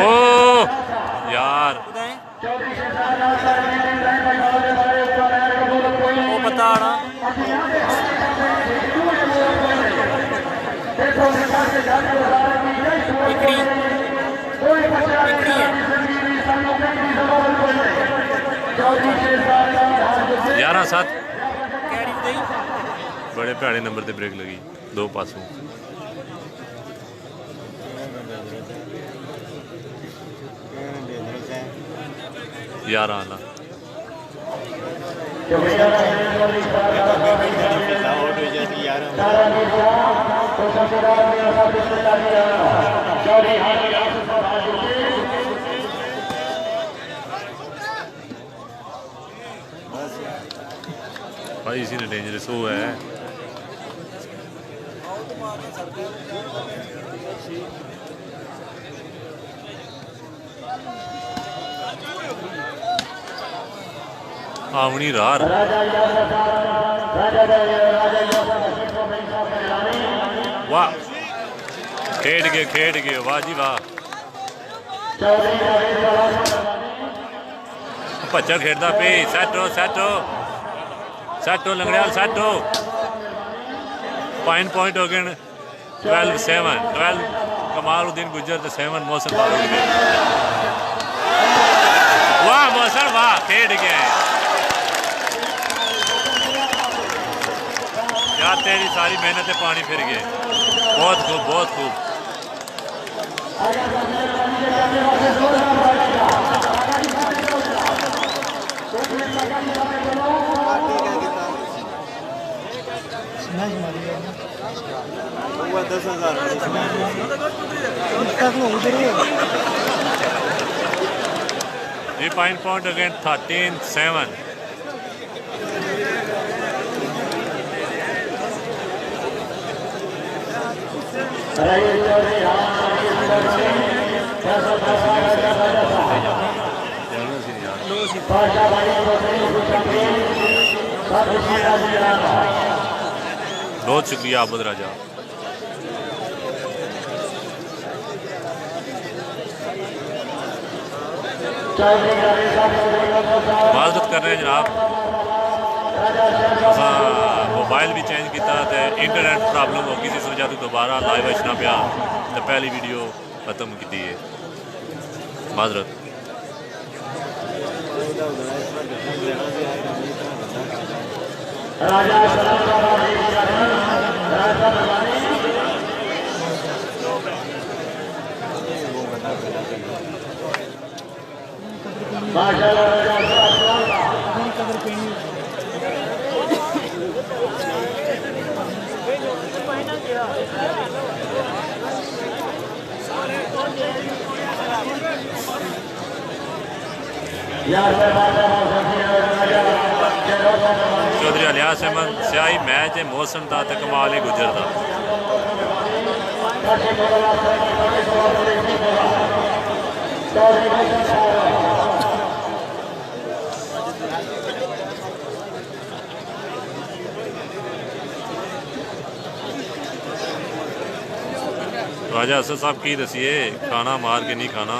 ओ यार वो बता रहा यार साथ बड़े भैड़े नंबर ते ब्रेक लगी दो पासों 11 आना भाई इसी ने डेंजरस वो है आवनी रार वाह खेड गए वाह जी वाह भज्जा खेडदा पे सैटो लंगड़ियाल सैटो पॉइंट हो गए 12 कमालुद्दीन गुजर 7 मोहसन फारूक वाह मोहसन वाह खेड गए यार तेरी सारी मेहनत पानी फिर गए बहुत खूब ये पॉइंट अगेन 13-7 बहुत शुक्रिया आबद राजा माजरत कर रहे हैं जनाब मोबाइल भी चेंज किया इंटरनेट प्रॉब्लम हो गई इस वजह से दोबारा लाइव अचना पाया तो पहली वीडियो खत्म की है माजरत चौधरी अलियास अहमद स्याही मैच है मौसम का तो कमाल ही गुजरता राजा असद साहब की दसिए खाना मार के नहीं खाना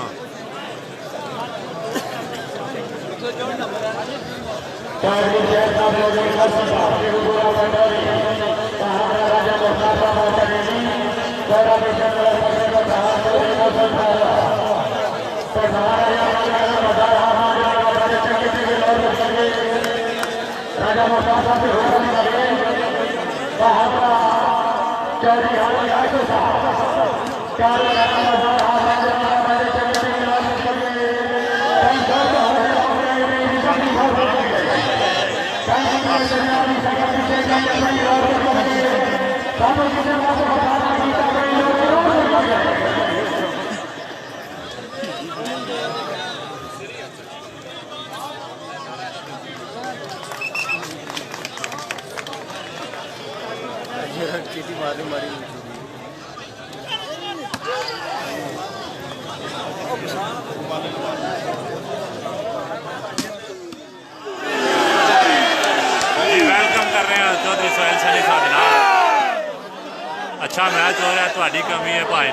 अच्छा मैच हो रहा है, थोड़ी कमी है भाई।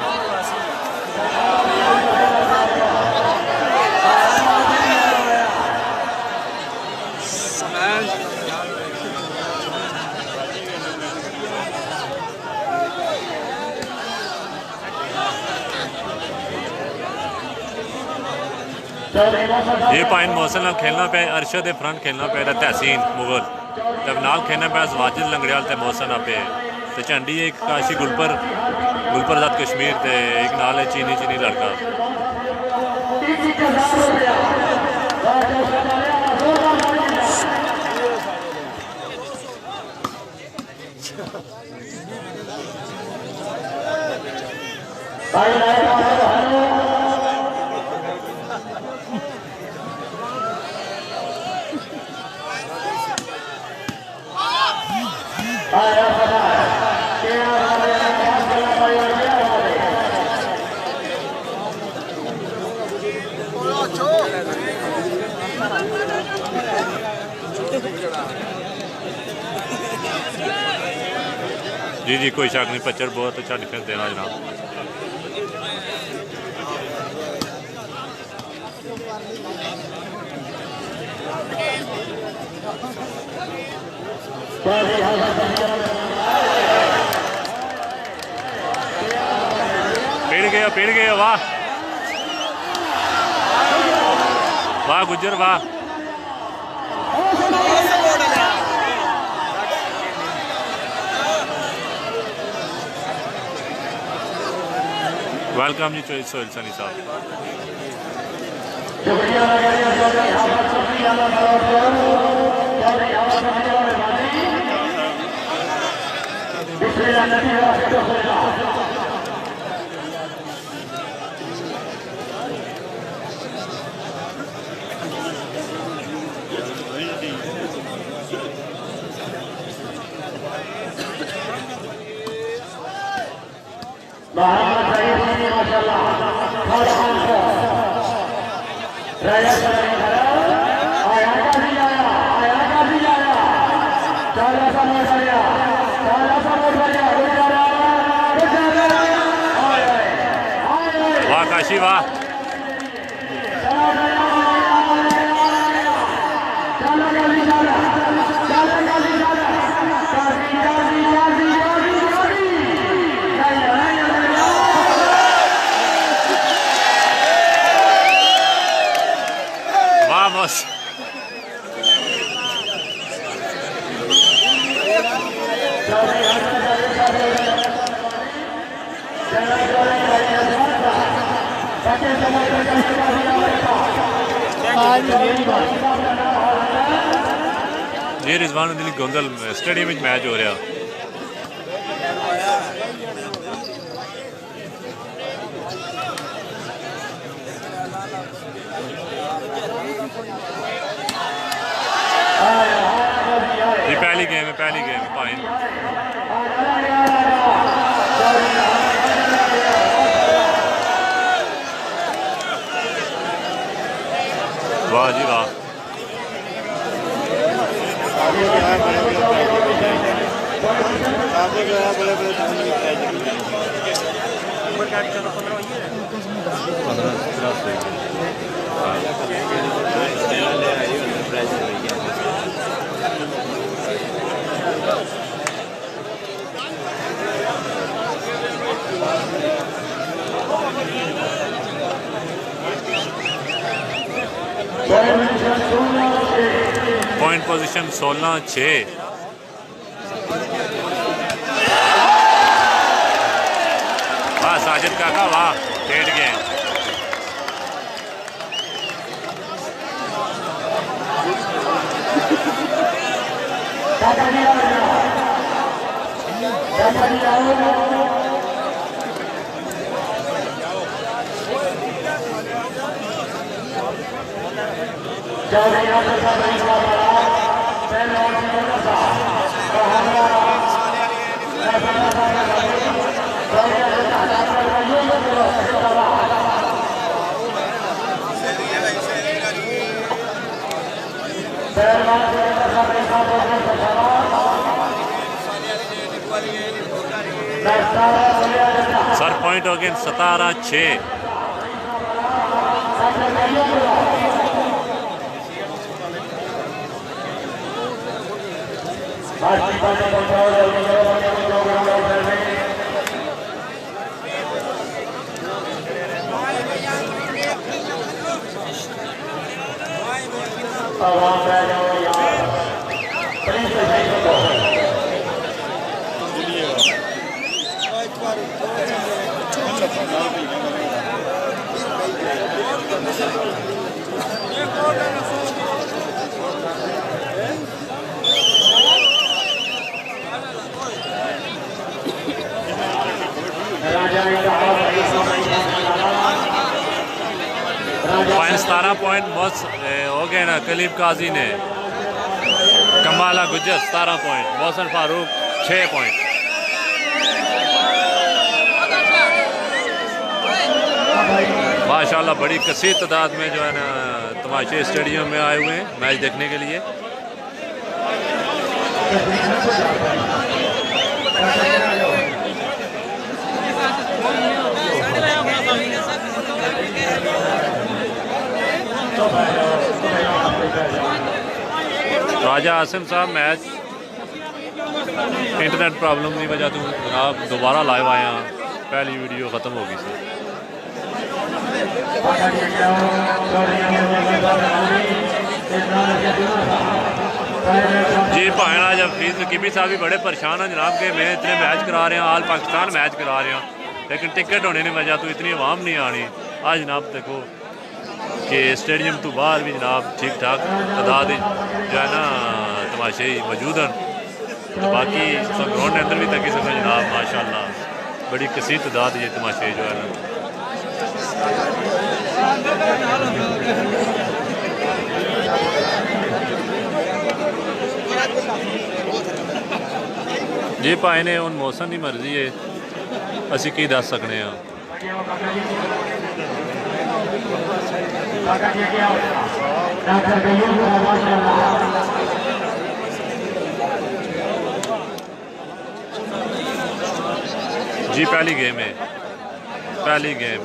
ये पाइन मौसल खेलना पे, अरशद फ्रंट खेलना पे, तहसीन मुगल तब नाल खेलना पे, वाजिद लंगड़ियाल ते मौसल पे, तो झंडी एक काशी गुलपर जात कश्मीर ते एक नाल है चीनी चीनी लड़का। जी जी कोई शक नहीं, पच्चर बहुत अच्छा डिफेंस देना जनाब। पेड़ गया वाह वाह गुज्जर वाह। वेलकम जी सोहेल सनी साहब। वाह काशी वाह। Vamos. ये रिजवान दिल्ली गोंदल स्टेडियम में मैच हो रहा। ये पहली गेम है पाइन। वाह जी वाह। Point position 16-6। वाह साजिद काका वाह, डेढ़ गेम। That's पॉइंट हो गए 17-6। पॉइंट 17 पॉइंट हो गए ना कलीम काजी ने। Kamala Gujjar 17 point, Mohsin Farooq 6 point. माशाल्लाह बड़ी कसीर तादाद में जो है ना तमाशे स्टेडियम में आए हुए हैं मैच देखने के लिए। राजा आसिम साहब मैच इंटरनेट प्रॉब्लम की वजह तो आप दोबारा लाइव आए हैं, पहली वीडियो ख़त्म होगी सर। जी भाई आज हफीज़ नकीबी साहब भी बड़े परेशान हैं जनाब के मैं इतने मैच करा रहे हैं, आल पाकिस्तान मैच करा रहे हैं लेकिन टिकट होने की वजह तो इतनी आवाम नहीं आनी। आज जनाब देखो कि स्टेडियम तो बाहर भी जनाब ठीक ठाक तादाद जो है ना तमाशे मौजूद हैं, तो बाकी सब ग्राउंड के अंदर भी तकी सकें जनाब। माशाल्लाह बड़ी कसीर तादाद ये तमाशे जो है ना। जी भाई ने उन मौसम की मर्जी है, असी की दस सकने हैं। जी पहली गेम है, पहली गेम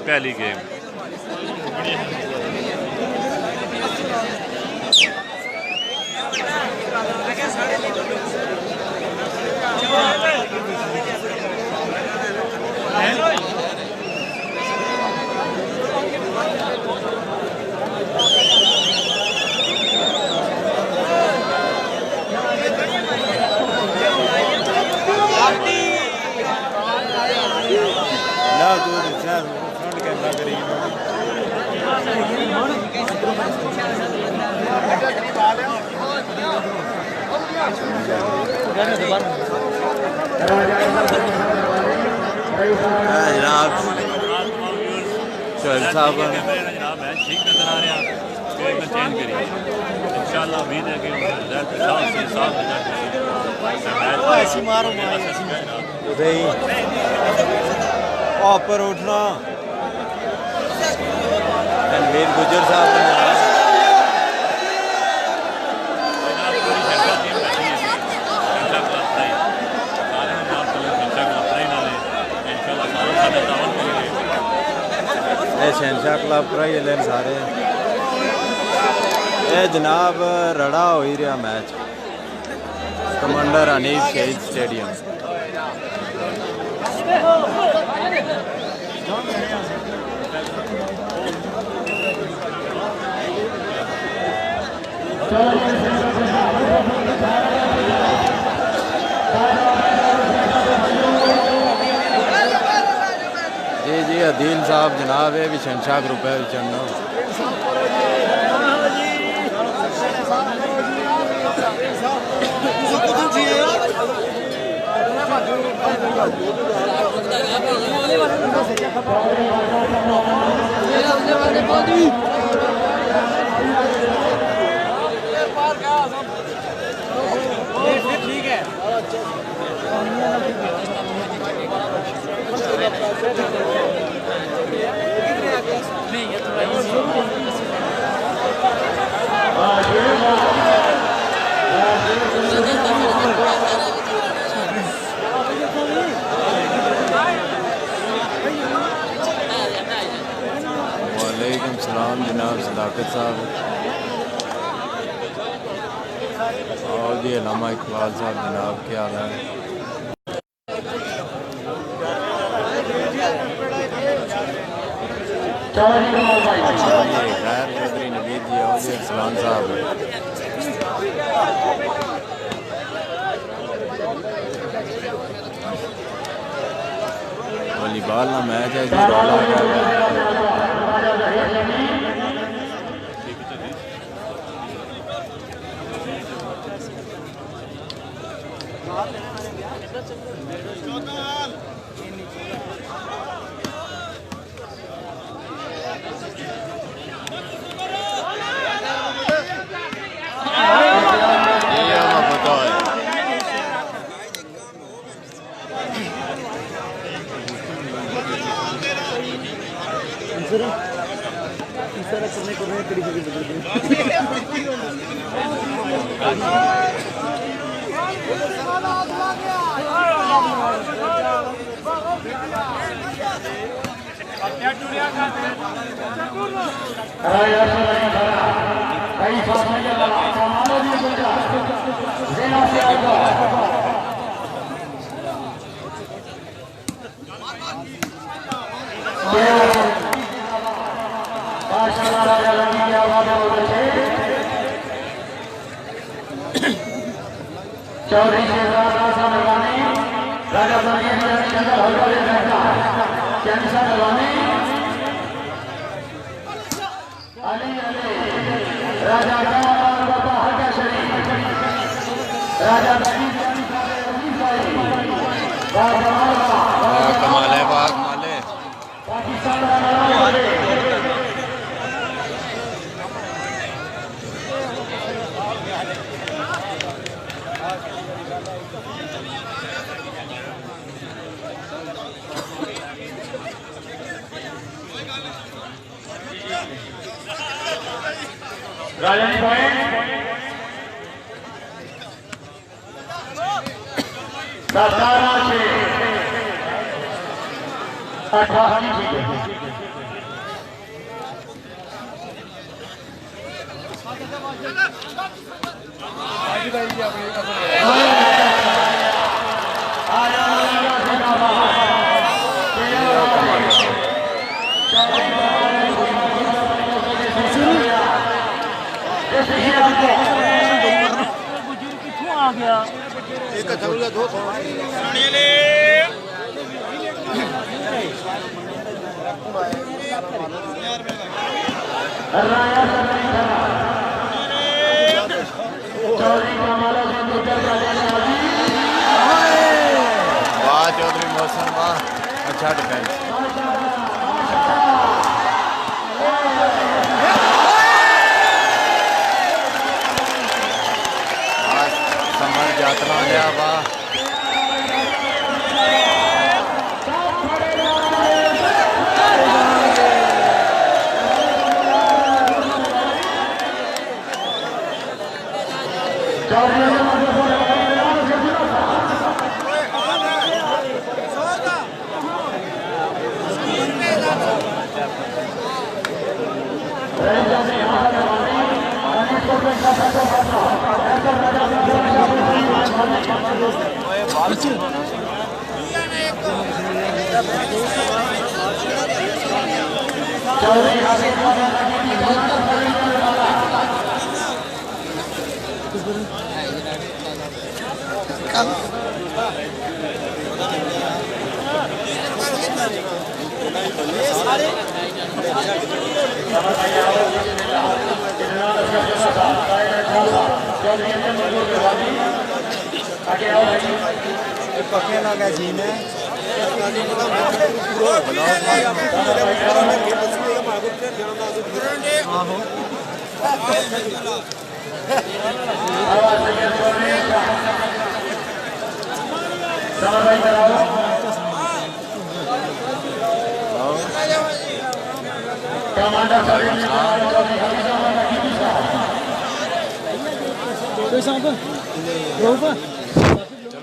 पहली गेम। जनाब शोएब साहब जनाब मैच ठीक नजर आ रहा है, चेंज करिए इंशाल्लाह। उम्मीद है कि ऊपर उठना रणवीर गुज्जर साहब शहनशाह क्लब कराइए लेन सारे। ये जनाब रड़ा हो ही रहा मैच कमांडर हनीफ शहीद स्टेडियम। जी जी अदील साहब जनाब है भी शहनशाह ग्रुप है चढ़ना। ठीक है सलाम जनाब सदाकत साहब और जी अल्लामा इकबाल साहब जनाब क्या हाल है। खैर चौधरी नवीद जी और जी अरसलान साहब वॉलीबॉल का मैच है जी रौला चौधरी राजा कमाल है बाग माले राजनी पॉइंट 17-6 आ गया एक थोड़ा दो वाह चौधरी मौसम वाह अच्छा डिफेंस समर यात्रा लिया वाह पक्के ना गया जी में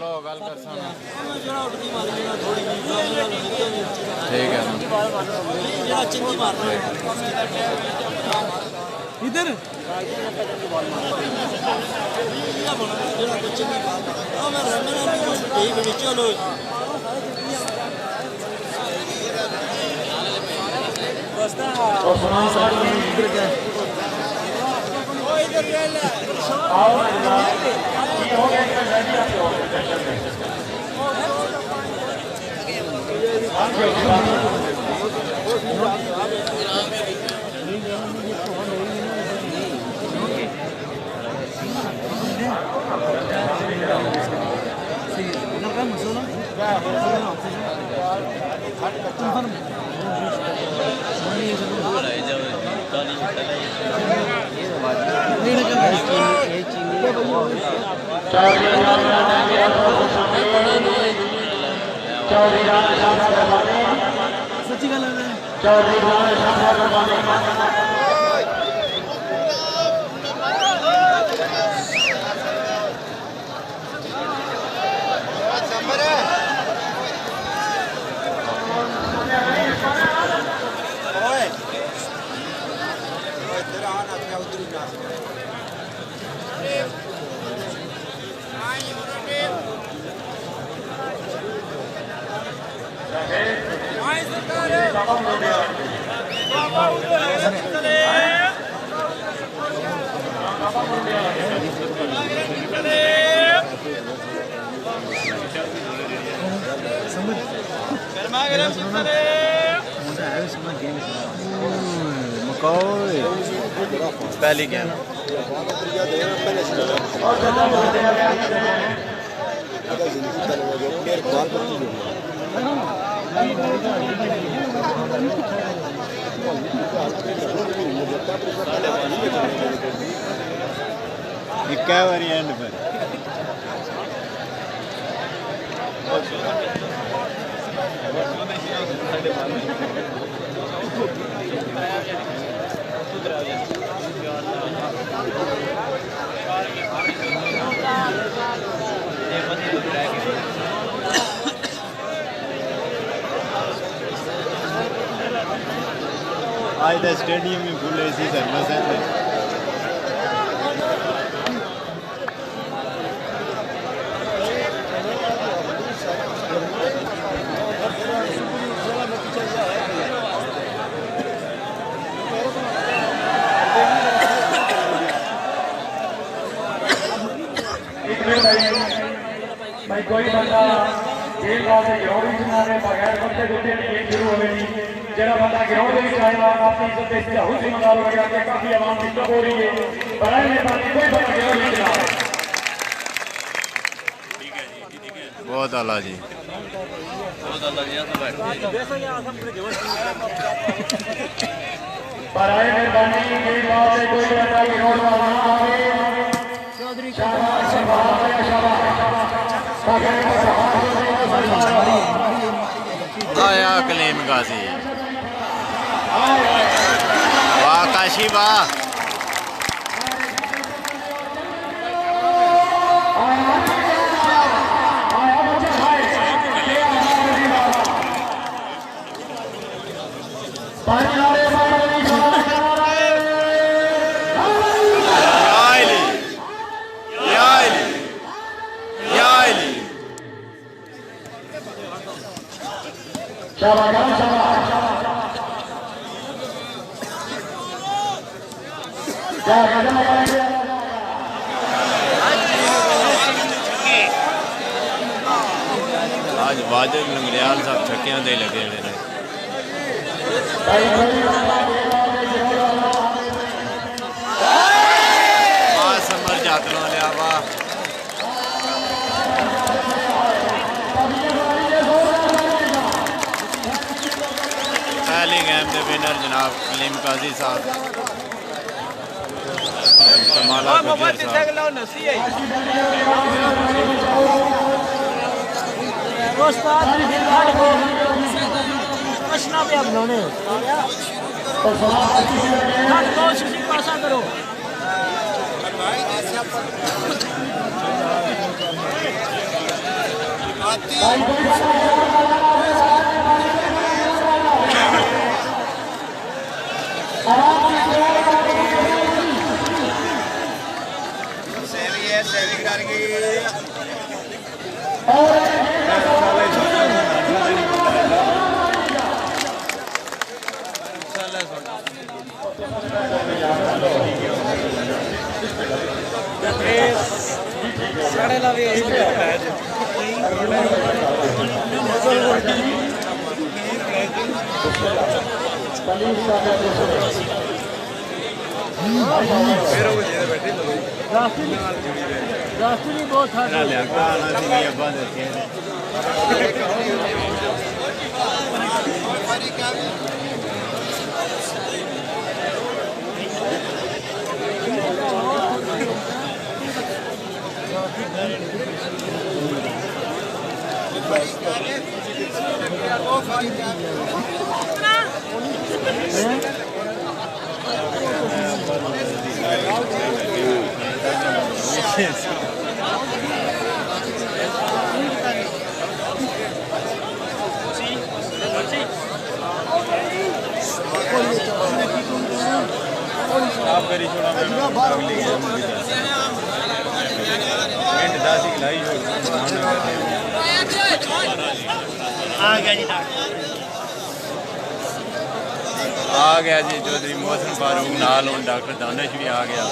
लो गल कर ठीक है इधर चलो सच्ची गल पहली क्या ना इक्का बारी एंड पर आज तो स्टेडियम में फुल एसी सर्विस है भाई कोई बंदा खेल बात ग्राउंड में सुना बगैर बच्चे दूसरे गेम शुरू हो गई जरा बंदा ग्राउंड में आएगा अपनी इज्जत से चाहू से मदार वगैरह के काफी आवाम डिस्टर्ब हो रही है बराबर में कोई बंदा ग्राउंड में चला बहुत आला जी बराबर मेहरबानी की बात है कोई बंदा ग्राउंड में ना आवे शाबाश शाबाश आया कलीम गाजी वाह काशी वाह आज वाजिद लंगड़ियाल साहब छक्कियां दे लगे हुए हैं वाह समर जातरों लिया वाह पहली गेम के विनर जनाब कलीम काजी साहब कमाला गुजर साहब करो रास्ते बहुत था आप करी छोड़ा आ गया जी चौधरी मोहसिन फारूक नाल हूँ डॉक्टर दानिश भी आ गया।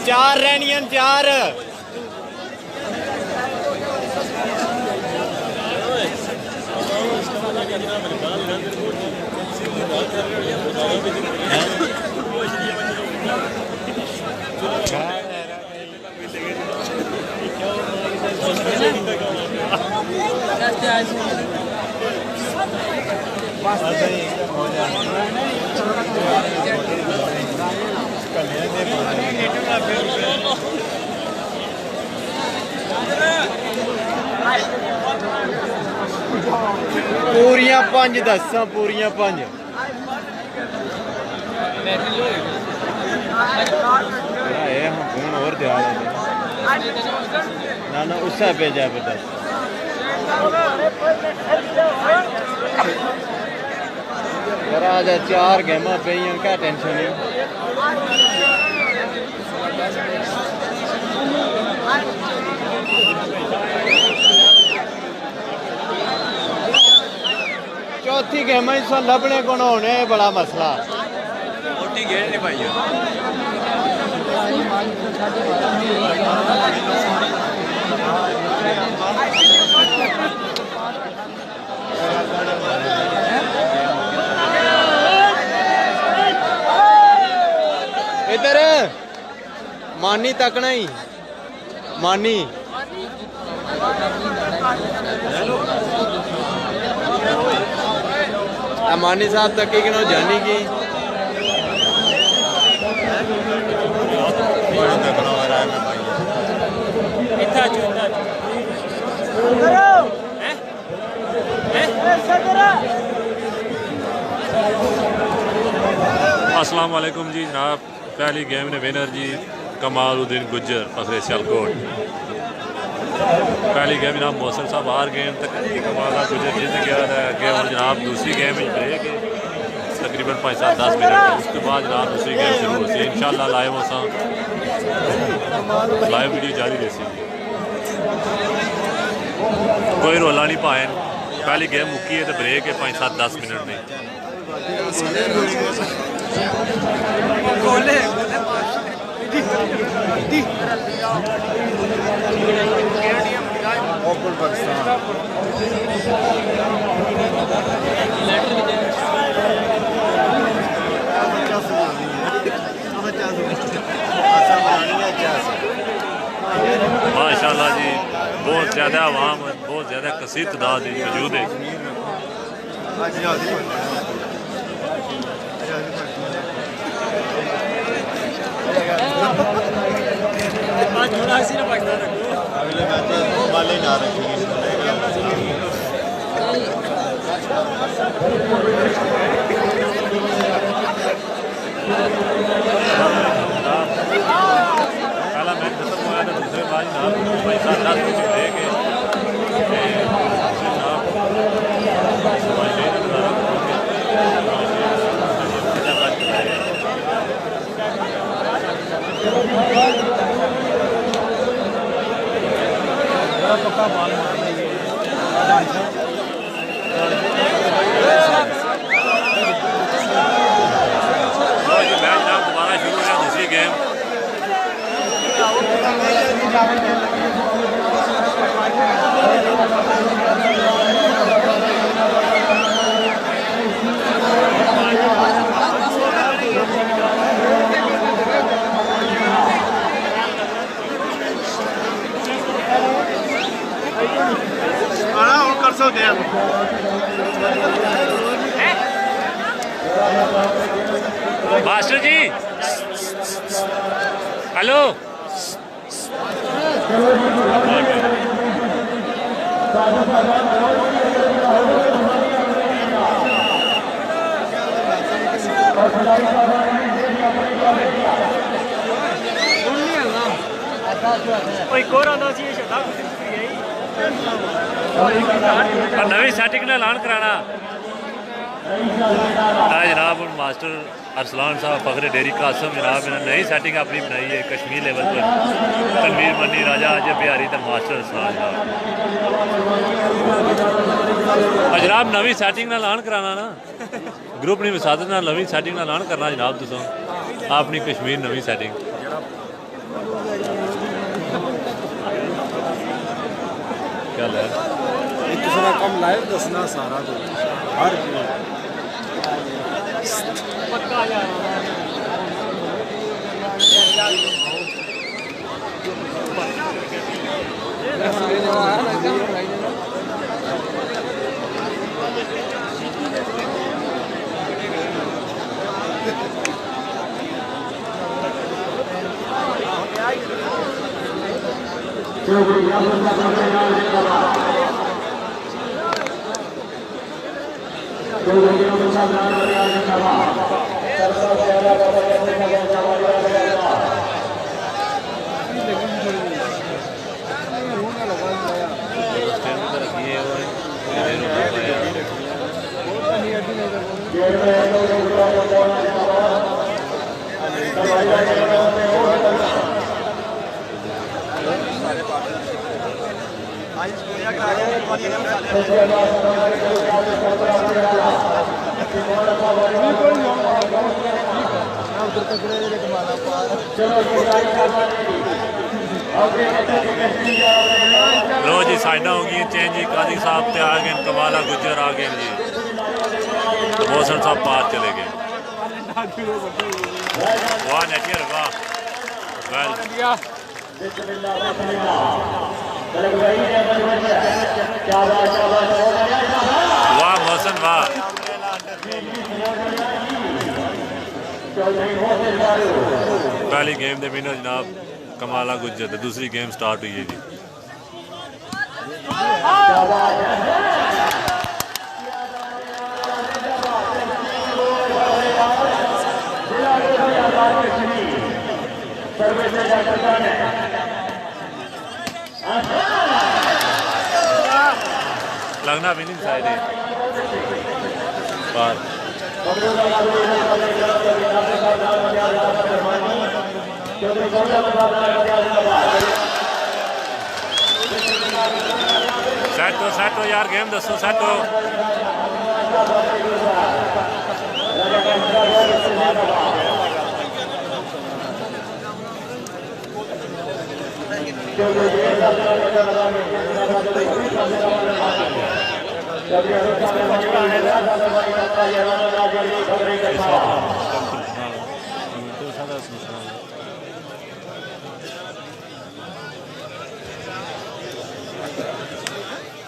चार रहनियन चार पूरियां 5 दस्सां पूरियां 5 फोन और दिया ना उससे भेजा पे 10 आज 4 गेमां पे क्या टेंशन है। चौथी गेम लभने को होने बड़ा मसला गेट नहीं पाई इधर मानी तकना ही मानी मानी साहब तक की नो जानी की बड़ा तकड़ा हो रहा है मैं भाई अस्सलाम वालेकुम जी जनाब। पहली गेम ने विनर जी कमालुद्दीन गुज्जर फखरे सियालकोट। पहली गेम जनाब मोहसिन साहब हार गेम तक कमाला गुज्जर जीत गया था। गेम जनाब दूसरी गेम में ब्रेक है तकरीबन 5-7-10 मिनट। उसके बाद जनाब दूसरी गेम शुरू होती है इंशाल्लाह लाइव हो लाइव वीडियो जारी रहती। कोई रोला नहीं पाए। पहली गेम मुक्की है तो ब्रेक है 5-7-10 मिनट में। माशाल्लाह जी बहुत ज़्यादा आवाम बहुत ज़्यादा कसीर तादाद मौजूद है। पहला मैच खत्म हुआ था दूसरे बाद जनाब 5-7-10 मिनट ब्रेक है। मैच दोबारा शुरू हो गया दूसरी गेम। मास्टर जी हेलो। नवी सैटिंग का ऐलान कराना जनाब। मास्टर अरसलान साहब फखरे डेरी कासम जनाब इन्होंने नई सैटिंग अपनी बनाई है कश्मीर लेवल पर। तनवीर मनी राजा अजय बिहारी तो मास्टर अरसलान जनाब नवी सैटिंग का ऐलान कराना ना ग्रुप ने विसादत नवी सैटिंग का ऐलान करना जनाब। तुम अपनी कश्मीर नवी सैटिंग क्या है कम लाइव दसना सारा हर लो जी साइडा हो गई चेंज जी। काजी साहब ते आ गए कमाला गुज्जर आ गए जी। तो मोहसन साहब पार चले गए। वाह नेटियर वाह वाह मोहसन वाह। पहली गेम दे विनर जनाब कमाला गुज्जर। दूसरी गेम स्टार्ट हुई है जी। लगना भी नहीं साइड है बाहर। सेट हो यार, गेम दसो सेट हो।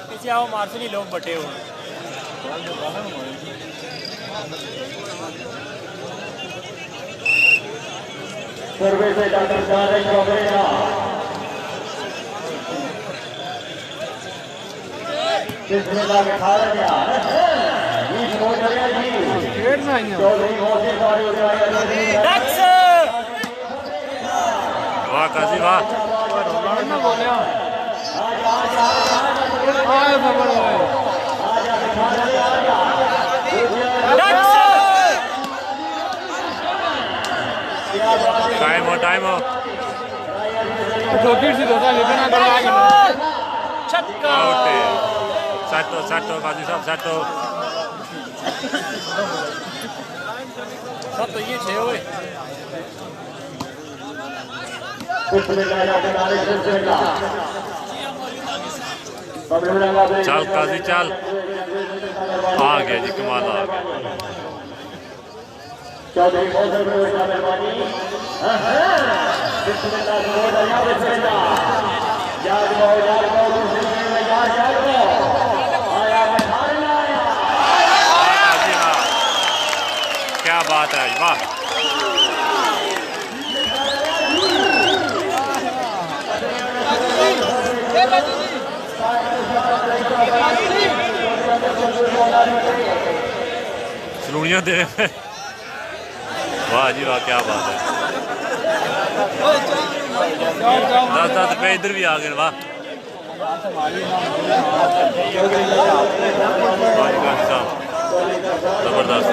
पीछे आओ, मार्शली लोग बटे हो। सर्वे से डॉक्टर वाह काजी वाह। टाइम हो सेट हो काजी साहब सेट हो। सब तो ये छे हुए। चल काजी चल, आ गया जी, कमाल आ गया। चौधरी क्या बात है वाह। सलूनियाँ दे वाह जी वाह, क्या बात है। 10 रुपये इधर भी आ गए वाह। जबरदस्त।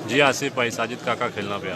जी आसिफ भाई साजिद काका खेलना पे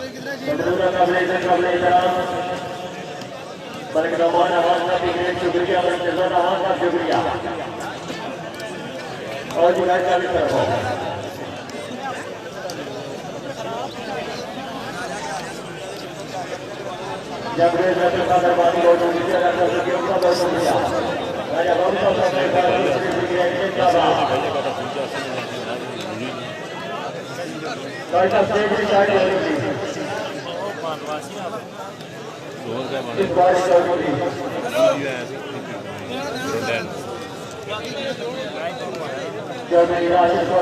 चौधरी राशिद को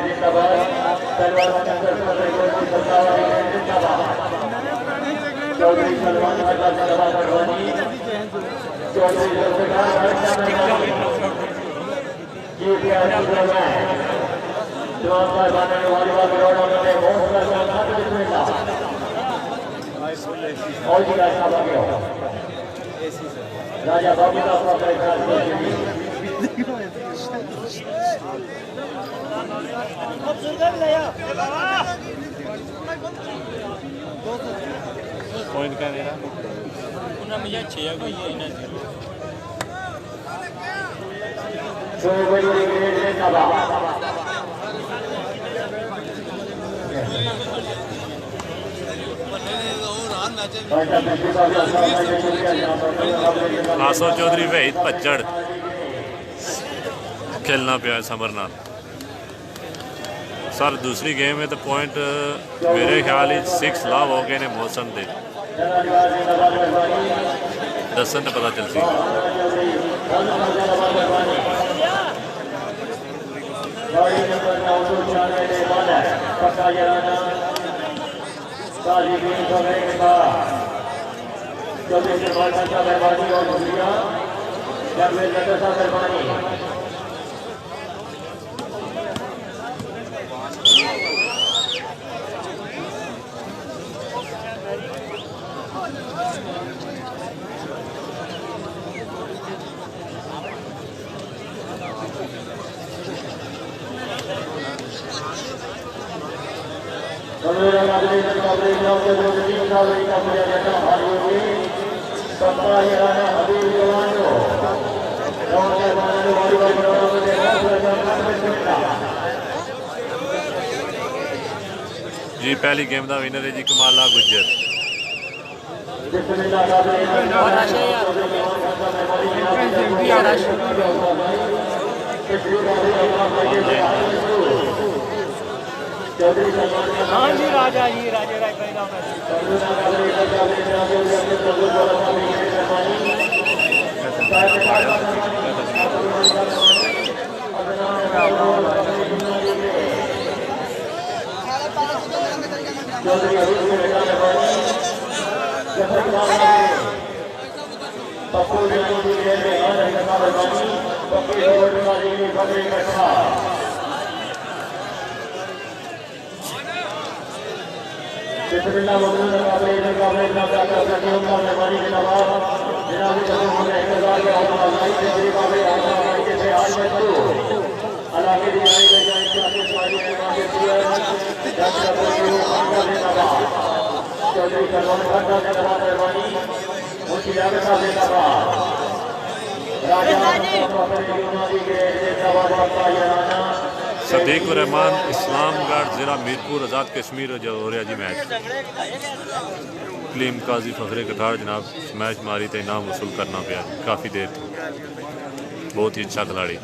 जिंदाबाद सलमान चौधरी सलमान चौधरी राजा बाबू का पॉइंट क्या दे रहा मुझे चाहिए कोई है ना आसफ चौधरी वहीद भज्जड़ खेलना पिया समर नाल सर दूसरी गेम में तो पॉइंट मेरे ख्याल 6 लाभ हो गए ने मौसम के दसन तो पता चलती जी पहली गेम का विनर है जी कमाला गुज्जर हाँ जी राजा सदीकुर रहमान इस्लामगढ़ ज़िला मीरपुर आज़ाद कश्मीर जो हो रहा जी मैच कलीम काजी फखरे कठार जनाब मैच मारी तो इनाम वसूल करना पाया काफ़ी देर तो बहुत ही अच्छा खिलाड़ी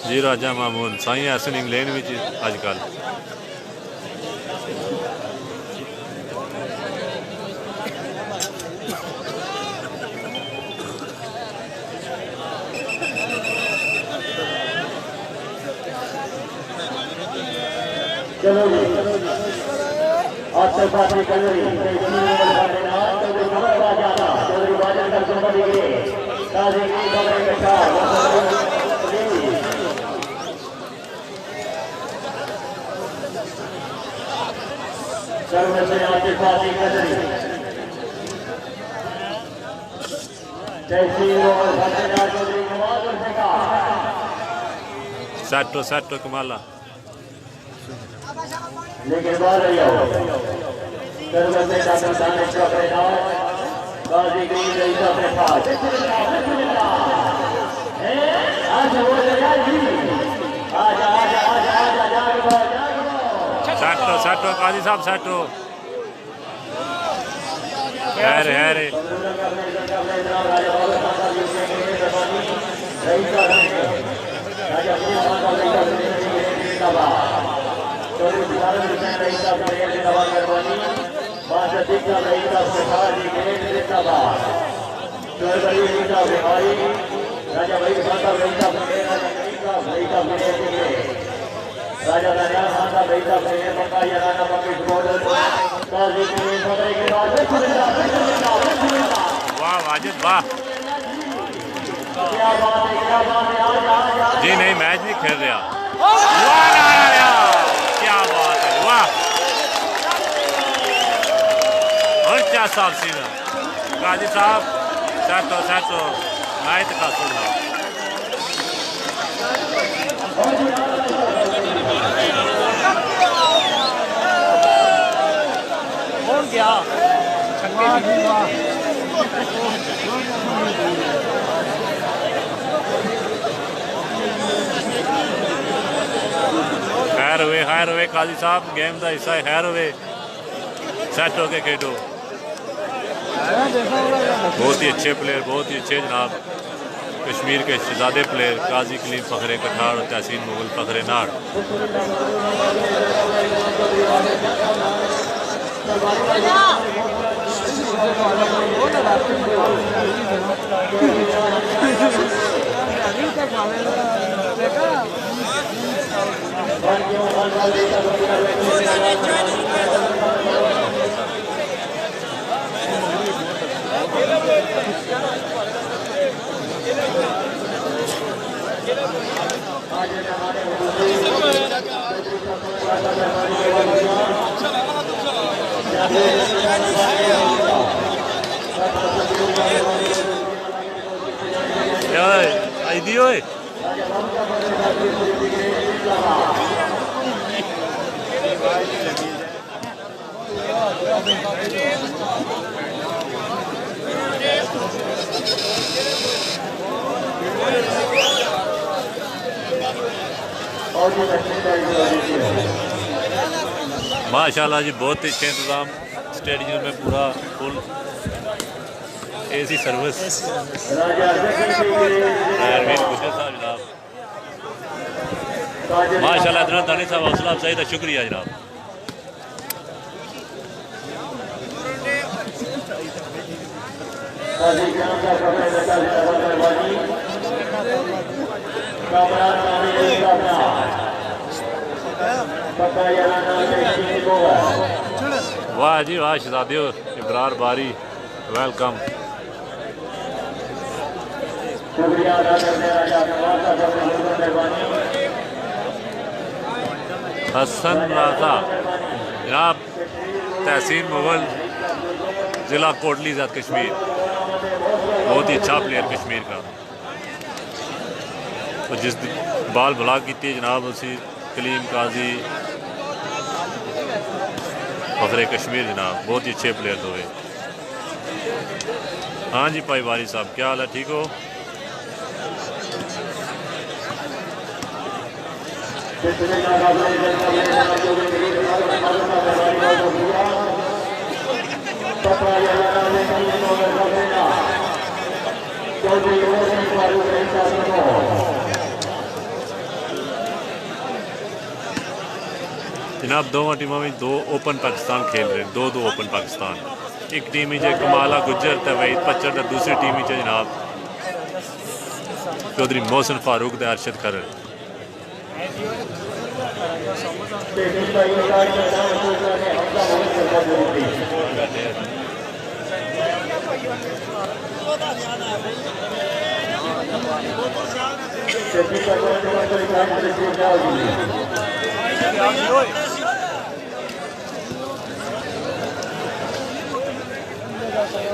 जी राजा मामून साई हसन इंग्लैंड में अजकल चलो जी सैटो सैटो कमाला लेकिन बाहर आई आओ करवते डॉक्टर साने का पैदा बाजी गई रही का पैदा आज हो गया जी आजा आजा आजा आजा जागो सैटो सैटो काजी साहब सैटो है रे राजा दरिया खान का बेटा प्लेयर पक्का याराना पक्की बॉर्डर काजी की फतह के बाद वाह वाजिद वाह। क्या बात है आज जी नहीं, मैच नहीं खेल रहा। वाह नारा, क्या बात है, वाह। और क्या साफ सीना काजी साहब, सेट हो मैच का सुना। हो गया छक्के भी खैर हुए काजी साहब, गेम का हिस्सा है। खैर हुए, सेट हो के खेडो। बहुत ही अच्छे प्लेयर, बहुत ही अच्छे जनाब, कश्मीर के शहजादे प्लेयर काजी कलीम फ़खरे कठाड़ और तहसीन मुगल फ़खरे नाड़। आईदी ओए माशाल्लाह जी, बहुत अच्छे इंतज़ाम स्टेडियम में, पूरा फुल एसी सर्विस। माशाल्लाह जनाब दानी साहब, हौसला अफजाई का शुक्रिया जनाब। वाह जी वाह, शहजादियों इब्रार बारी, वेलकम। हसन राजा जनाब, तहसीन मुगल, ज़िला कोटली ज़ात कश्मीर, बहुत ही अच्छा प्लेयर कश्मीर का। तो जिस बाल ब्लॉक की थी जनाब, उसी कलीम काजी फ़खरे कश्मीर जनाब, बहुत ही अच्छे प्लेयर हुए। हाँ जी भाई वारी साहब, क्या हाल है, ठीक हो? जनाब दोवां टीमों में दो ओपन पाकिस्तान खेल रहे हैं, दो ओपन पाकिस्तान। एक टीम में कमाला गुज्जर ते वहीद पच्चर, दूसरी टीम में जनाब चौधरी मोहसिन फारूक ते अरशद खरर।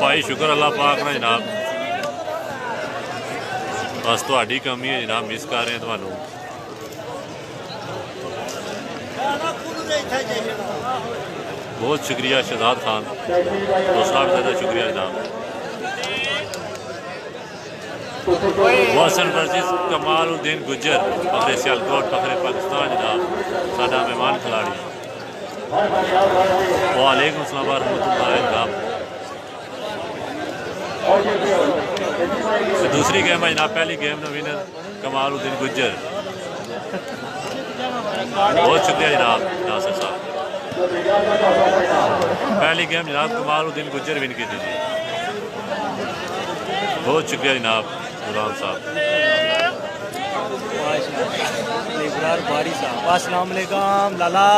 भाई शुक्र अल्लाह पाक ना जनाब, बस थोड़ी कमी है जनाब, मिस कर रहे हैं थानू। बहुत शुक्रिया शहजाद खान, हौसला भी ज़्यादा शुक्रिया जनाब। वासन वर्सेस कमालुद्दीन गुज्जर, फ़खरे सियालकोट फ़खरे पाकिस्तान जनाब, साडा मेहमान खिलाड़ी। वालेकुम अस्सलाम रहमतुल्लाह जनाब। दूसरी गेम है जनाब, पहली गेम में विनर कमालुद्दीन गुज्जर। बहुत शुक्रिया जनाब नासिर साहब। पहली गेम जनाब कमालुद्दीन गुज्जर विन की थी जी। बहुत शुक्रिया जनाब गुलाम साहब। इब्रार बारी साहब अस्सलाम वालेकुम लाला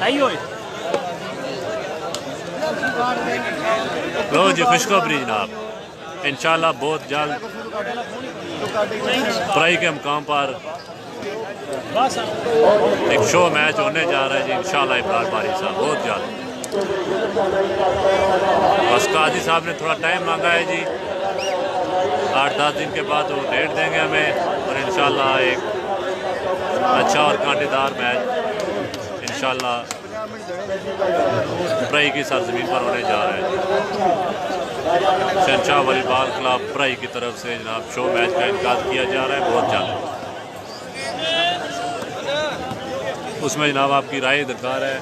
नहीं होए। लो जी खुशखबरी जनाब, इंशाल्लाह बहुत जल्द प्राई के मुकाम पर एक शो मैच होने जा रहा है जी इंशाल्लाह इब्रार बारी साहब बहुत जल्द। बस काजी साहब ने थोड़ा टाइम मांगा है जी, 8-10 दिन के बाद वो डेट देंगे हमें और इंशाल्लाह एक अच्छा और कांटेदार मैच इंशाल्लाह प्राई की सरजमीन पर होने जा रहा है। शहनशाह वॉलीबॉल क्लब प्राई की तरफ से जनाब शो मैच का इनकाद किया जा रहा है बहुत जल्द। उसमें जनाब आपकी राय दरकार है।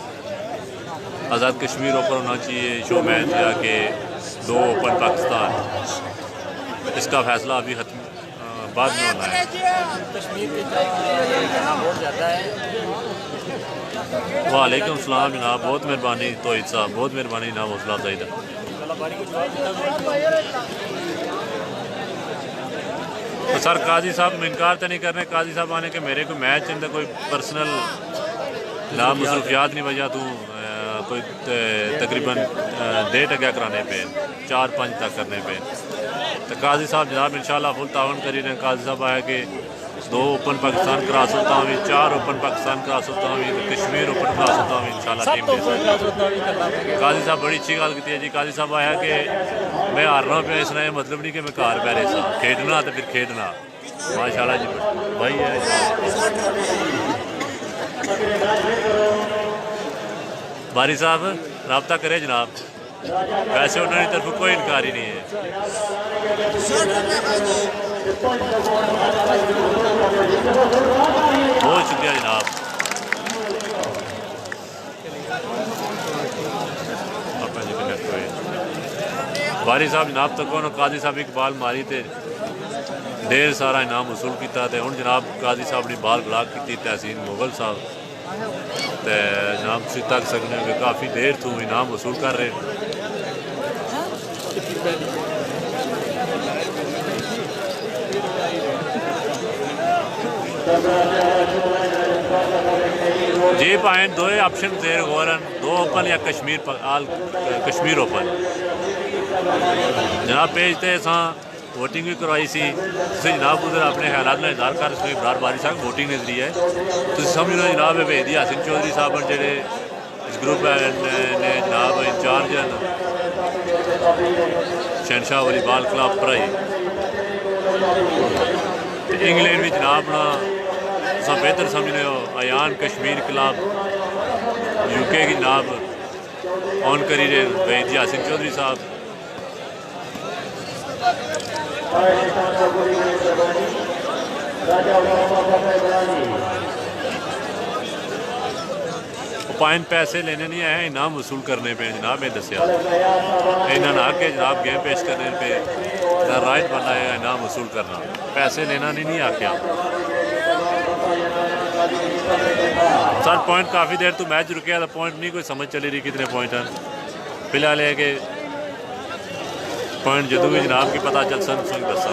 आज़ाद कश्मीर ओपन होना चाहिए शो मैच या कि 2 ओपन पाकिस्तान, इसका फैसला अभी बाद में होना है। वालेकुम सलाम जनाब, बहुत मेहरबानी तोहिद साहब, बहुत मेहरबानी जनाब हौसला अफजाई। तो सर काजी साहब इनकार तो नहीं कर रहे, काजी साहब आने के मेरे को मैच अंदर कोई पर्सनल जनाब मसरूफियात नहीं वजह तू कोई तकरीबन 1.5 टका कराने पे 4-5 तक करने पे तो काजी साहब जनाब इंशाल्लाह फुल तावन करी रहे। काजी साहब आया कि 2 ओपन पाकिस्तान करा सकता हूँ, 4 ओपन पाकिस्तान करा सकता हूँ, कश्मीर ओपन करा सकता हूँ इंशाल्लाह टीम के साथ। काजी साहब बड़ी अच्छी गल की है जी। काजी साहब आया कि मैं हारना पे इसना ये मतलब नहीं कि मैं घर पै रहे साहब, खेडना तो फिर खेडना माशाल्लाह जी भाई है। बारी साहब रब्ता करे जनाब, वैसे उन्होंने तरफ कोई इनकार ही नहीं है। बहुत शुक्रिया जनाब। बारी साहब जनाब तक तो काजी साहब एक बाल मारी थे ढेर सारा इनाम वसूल किया। हूँ जनाब काजी साहब ने बाल ब्लाक की तहसीन मुगल साहब तो जनाब तुम तक सकते हो कि काफ़ी देर तू इनाम वसूल कर रहे। जी point 2 option there Gauran 2 open या कश्मीर ओपन जनाब भेजते असां वोटिंग भी करवाई सी। जनाब उधर अपने ख्याल में इजहार कर सकते इब्रार बारी साहब वोटिंग के जरिए तुम समझ लो जनाब भेजदी हसन चौधरी साहब जेडे इस ग्रुप ने जनाब इंचार्ज हैं शहनशाह वॉलीबॉल क्लब प्राई। इंग्लैंड में जनाब ना सब बेहतर समझने हो अयान कश्मीर क्लब यूके की जनाब ऑन करी रहे भेजदी हसन चौधरी साहब। पॉइंट पैसे लेने नहीं आए, इनाम वसूल करने पे जनाब मैं दसिया इन्होंने आके जनाब गेम पेश करने पे राइट बना है इनाम वसूल करना, पैसे लेना नहीं आख्या। सर पॉइंट काफ़ी देर तो मैच रुके तो पॉइंट नहीं कोई समझ चली रही कितने पॉइंट हैं। फिलहाल है कि पॉइंट जदों भी जनाब की पता चल सन दसा।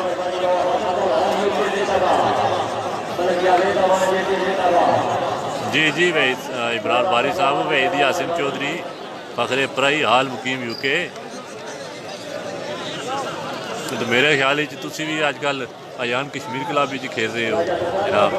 जी भाई इब्रार बारी साहब वहीद यासिन चौधरी फखरे प्राई हाल मुकीम यूके। तो मेरे ख्याल तुसी भी अजकल अयान कश्मीर क्लब भी खेल रहे हो जनाब।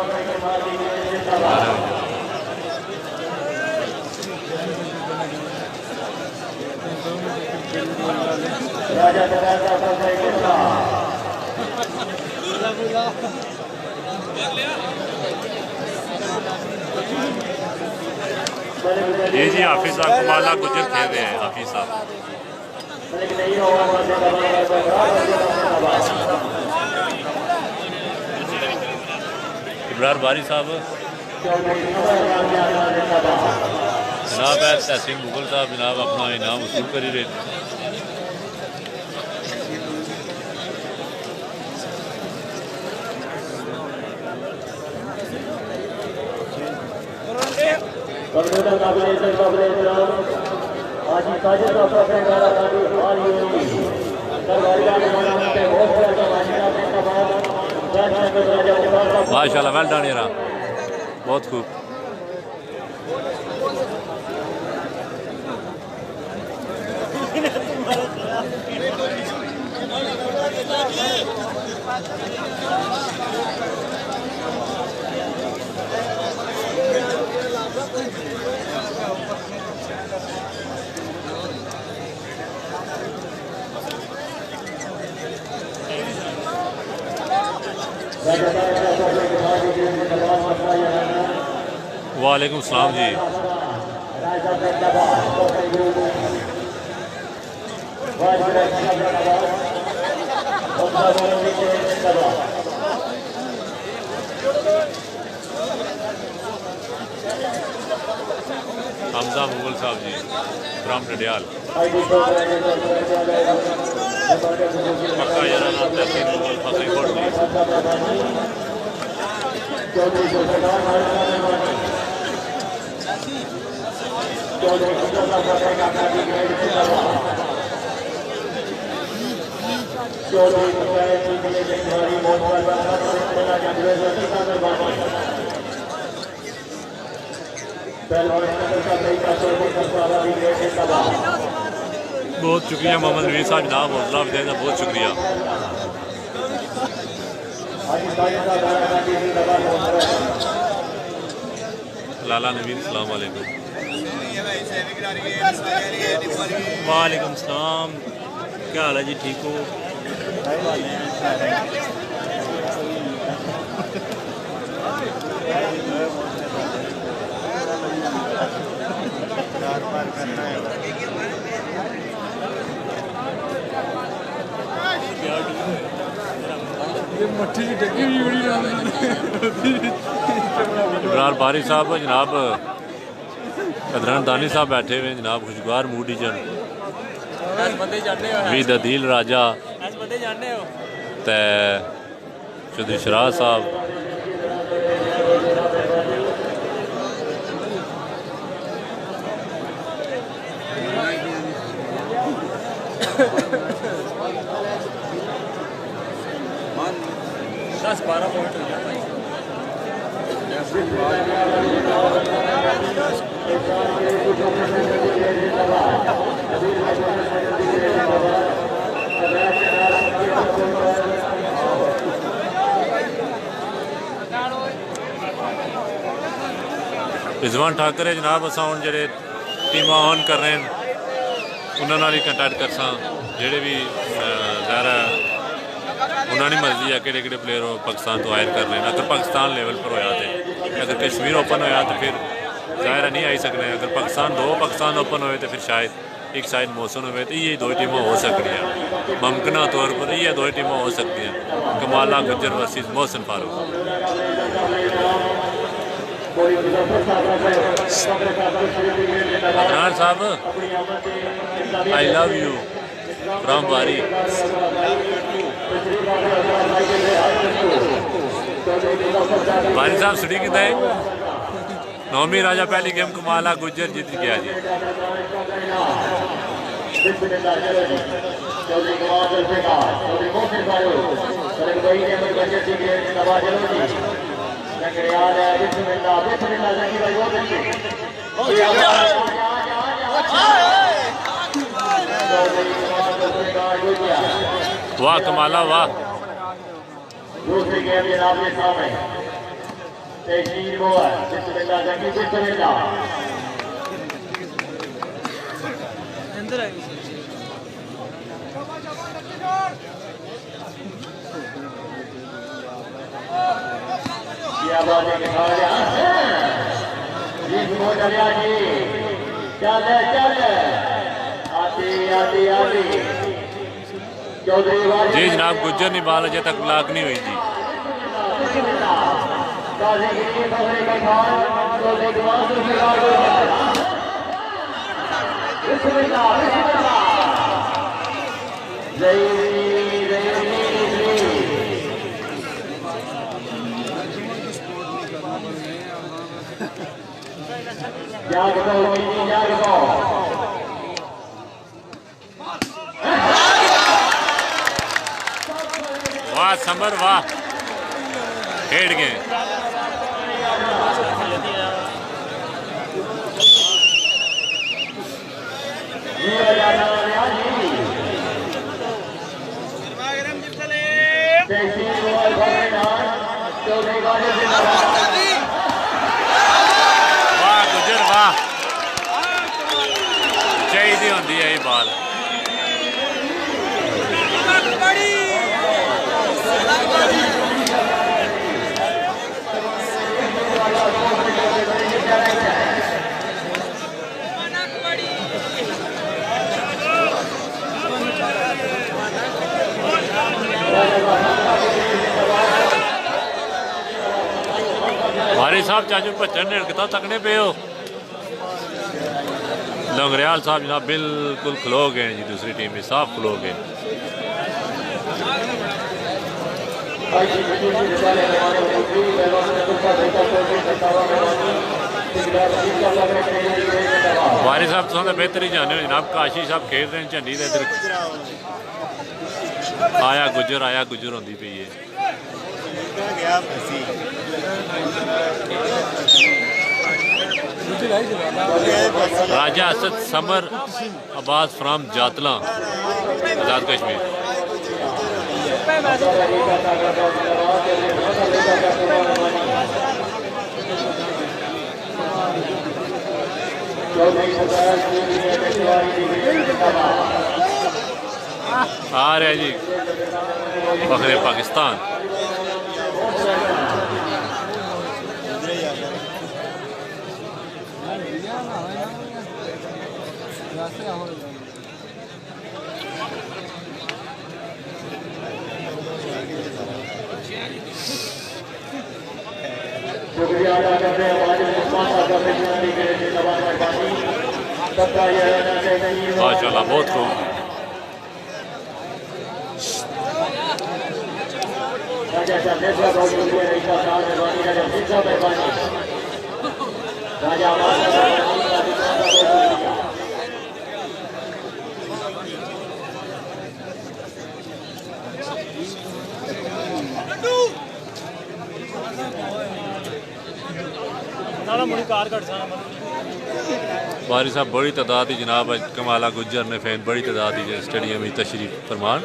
जी हाफिज साहब कमाला गुजर खेल रहे हैं हाफिज साहब। इब्रार बारी साहब जनाब तहसीन मुगल साहब जनाब अपना इनाम वसूल कर ही रहे। कंप्यूटर काबिल इज्जत काबिल एहतराम आज ही साजिद का अपने गाना काफी हाल ही होगी सरकारी गाने बनाने के बहुत बड़ा समाचार अपने तमाम माशाल्लाह वेल डन यार बहुत खूब वालेकुम सलाम जी हमजा मुगल साहब जी फ्राम डडियाल पक्का याराना तहसील मुगल फतेहकोट बहुत शुक्रिया मोहम्मद नवीर साहब जनाब हौसला अफजाई का बहुत शुक्रिया लाला नवीन सलाम वालेकुम वालेकुम सलाम क्या हाल है जी ठीक हो इमरान बारी साहब जनाब कदरान दानी साहब बैठे हुए जनाब खुशगवार मूड जन वीद अदील राजा ते चौधरी शराज साहब दस 12 पॉइंट हो गया भाई रिजवान ठाकर है जनाब असा हम जो टीमां ऑन कर रहे हैं उन्होंने कंटैक्ट कर जोड़े भी ज़ाहिर उन्होंने मर्जी है कि प्लेयर पाकिस्तान तो हायर कर रहे हैं अगर पाकिस्तान लेवल पर होया तो अगर कश्मीर ओपन होया तो फिर ज़ाहिर नहीं आई सकते अगर पाकिस्तान ओपन होए तो फिर शायद एक साइड मौसम हो तो ये दो टीमें हो सकती हैं मुमकिन तौर पर ये दो टीमें हो सकती हैं कमाला गुज्जर वर्सेस मोहसिन फारूक अदनान साहब आई लव यू फ्रॉम बारी बारी साहब सुनी कितना है नौमी राजा पहली गेम कमाला गुज्जर जीत गया जी वाह कमाला वाह दूसरी गेम जनाब के सामने तहसील वो है बिस्मिल्लाह जंगी बिस्मिल्लाह अंदर आई क्या बात है कि खाया जी सुनो चलिया जी चल आती आती आती जी जनाब गुज्जर नहीं बाल अजय तक ब्लॉक नहीं हुई जी वाह समर वाह, खेड़ गए। वाह गुजर वाह, चाहिए होंगी है ये बाल। वारी साहब चाचू भच्चन हिड़कता तकने पे हो। लंगरियाल साहब जनाब बिल्कुल खलो गए जी, दूसरी टीम में साफ खलो गए। वारी साहब तुम बेहतर ही जाने हो जनाब, काशी साहब खेल रहे हैं झंडी के इधर। आया गुजर होंगी पई है। राजा असद समर अब्बास फ्राम जातला आज़ाद कश्मीर। आ रहा जी फखरे पाकिस्तान। शुक्रिया अदा करते हैं माशाल्लाह बहुत खूब। बारी साहब बड़ी तादाद ही जनाब कमाला गुज्जर ने फैन बड़ी तादाद ही स्टेडियम में तशरीफ फरमान।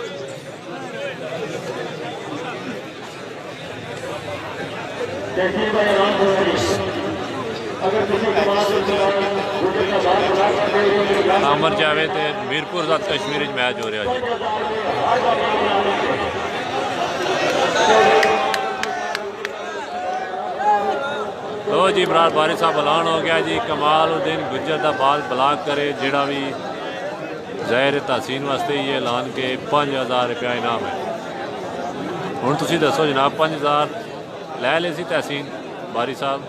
आमर जावेद मीरपुर आज़ाद कश्मीर मैच हो रहा जी। लो जी बरार बारी साहब ऐलान हो गया जी, कमालउद्दीन गुज्जर का बाल ब्लॉक करे जोड़ा भी ज़ाहिर तहसीन वास्ते ये ऐलान के 5000 रुपया इनाम है। हुण तुसीं दसो जनाब 5000 लै ले सी तहसीन बारी साहब?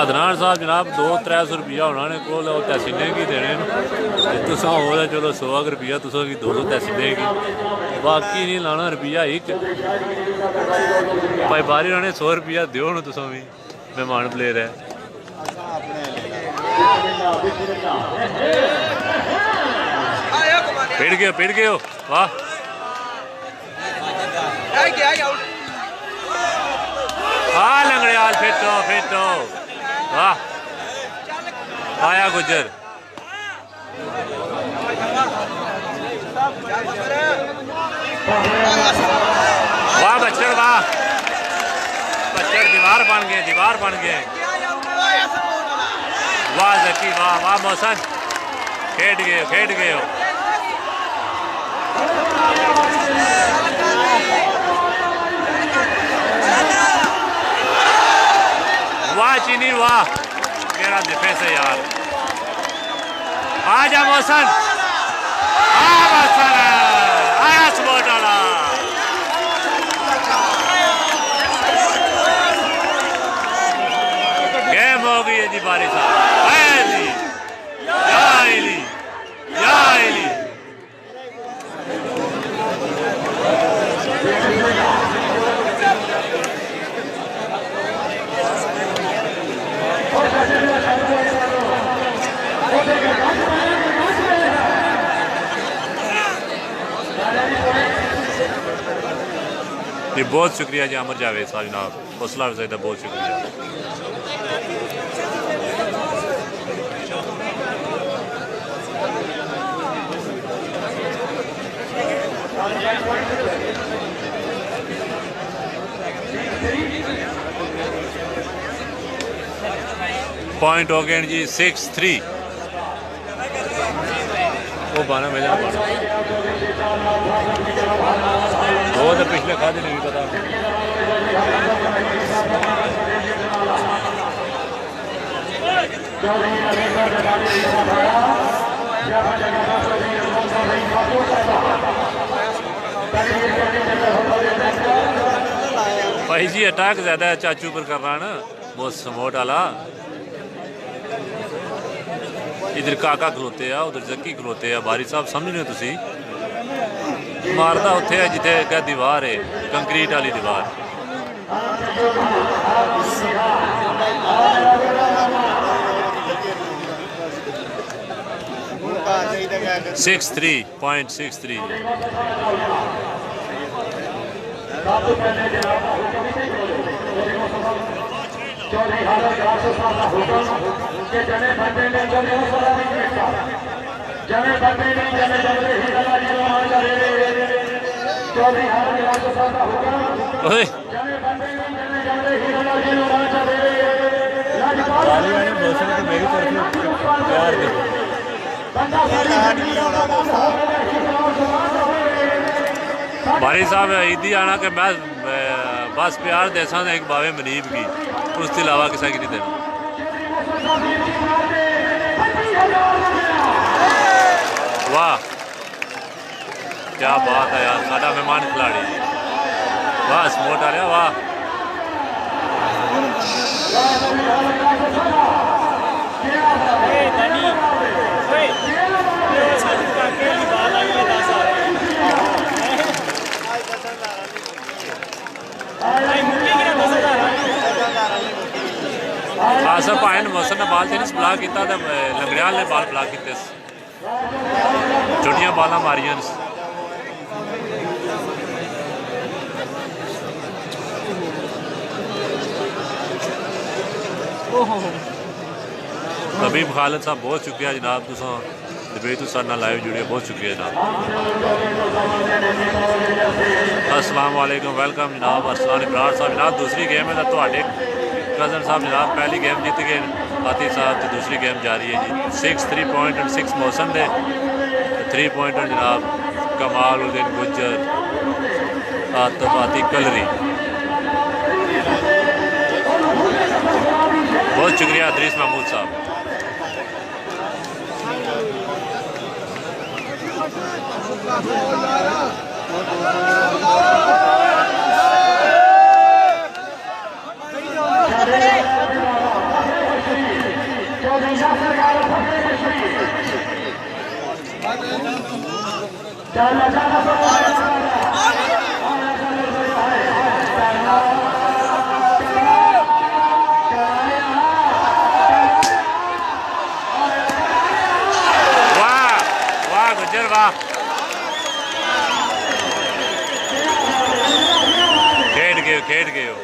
अदनान साहब जनाब 200-300 रुपया उन्होंने को तहसीलें की देने तुस हो चलो 100 रुपया तुसों की 200 तहसीलें की बाकी नहीं लाना रुपया एक भाई बारी उन्होंने 100 रुपया दो ना तुसों भी मेहमान प्लेयर है। पिट गए हो वाह हाँ लंगड़ियाल फिटो वाह आया गुजर वाह बच्चर दीवार बन गए वाह जकी वाह मोहसन खेड गए हो वाह चीनी वाह मेरा डिफेंस है यार। आजा मोहसन आया स्पोर्ट वाला गेम हो गई है जी बारी साहब। जी बहुत शुक्रिया जी अमर जावेद साहब जनाब, हौसला अफजाई का बहुत शुक्रिया। पॉइंट हो गए जी 6-3। वो बाना मेरे दो तो पिछले खाते नहीं पता। भाई जी अटैक ज्यादा है चाचू पर कर रहा है ना वो समोट वाला। इधर काका खलोते आ, उधर जक्की खलोते आ। बारी साहब समझ रहे हो तुसी, मारदा उत्थे है जिथे क्या दीवार है, कंक्रीट वाली दीवार। 6-3.63। बारी साहब ईदी आना कि मैं बस प्यार देसा एक बावे मनीब की, उसके अलावा किसी की नहीं देना। वाह क्या बात है यार, साडा मेहमान खिलाड़ी वाह समोट आ रहा वाह। आसफ भाई मौसम ने बाल टेनिस बला किया, लंगड़ियाल ने बाल बला किए, छोटिया बाल मारिया। हबीब खालिद साहब बहुत शुक्रिया जनाब, तुसा डिबेट सारे लाइव जुड़े, बहुत शुक्रिया जनाब। अस्सलाम वालेकुम, वेलकम जनाब। अरसलान इब्रार साहब जनाब दूसरी गेम है तो कजन साहब जनाब पहली गेम जीत गए आतिफ साहब, तो दूसरी गेम जारी है जी। 6-3 पॉइंट 6 मौसम दे 3 पॉइंट जनाब कमाल उद्दीन गुज्जर आतिफ आतिफ कलरी। बहुत शुक्रिया अदरीस महमूद साहब। खेड गए हो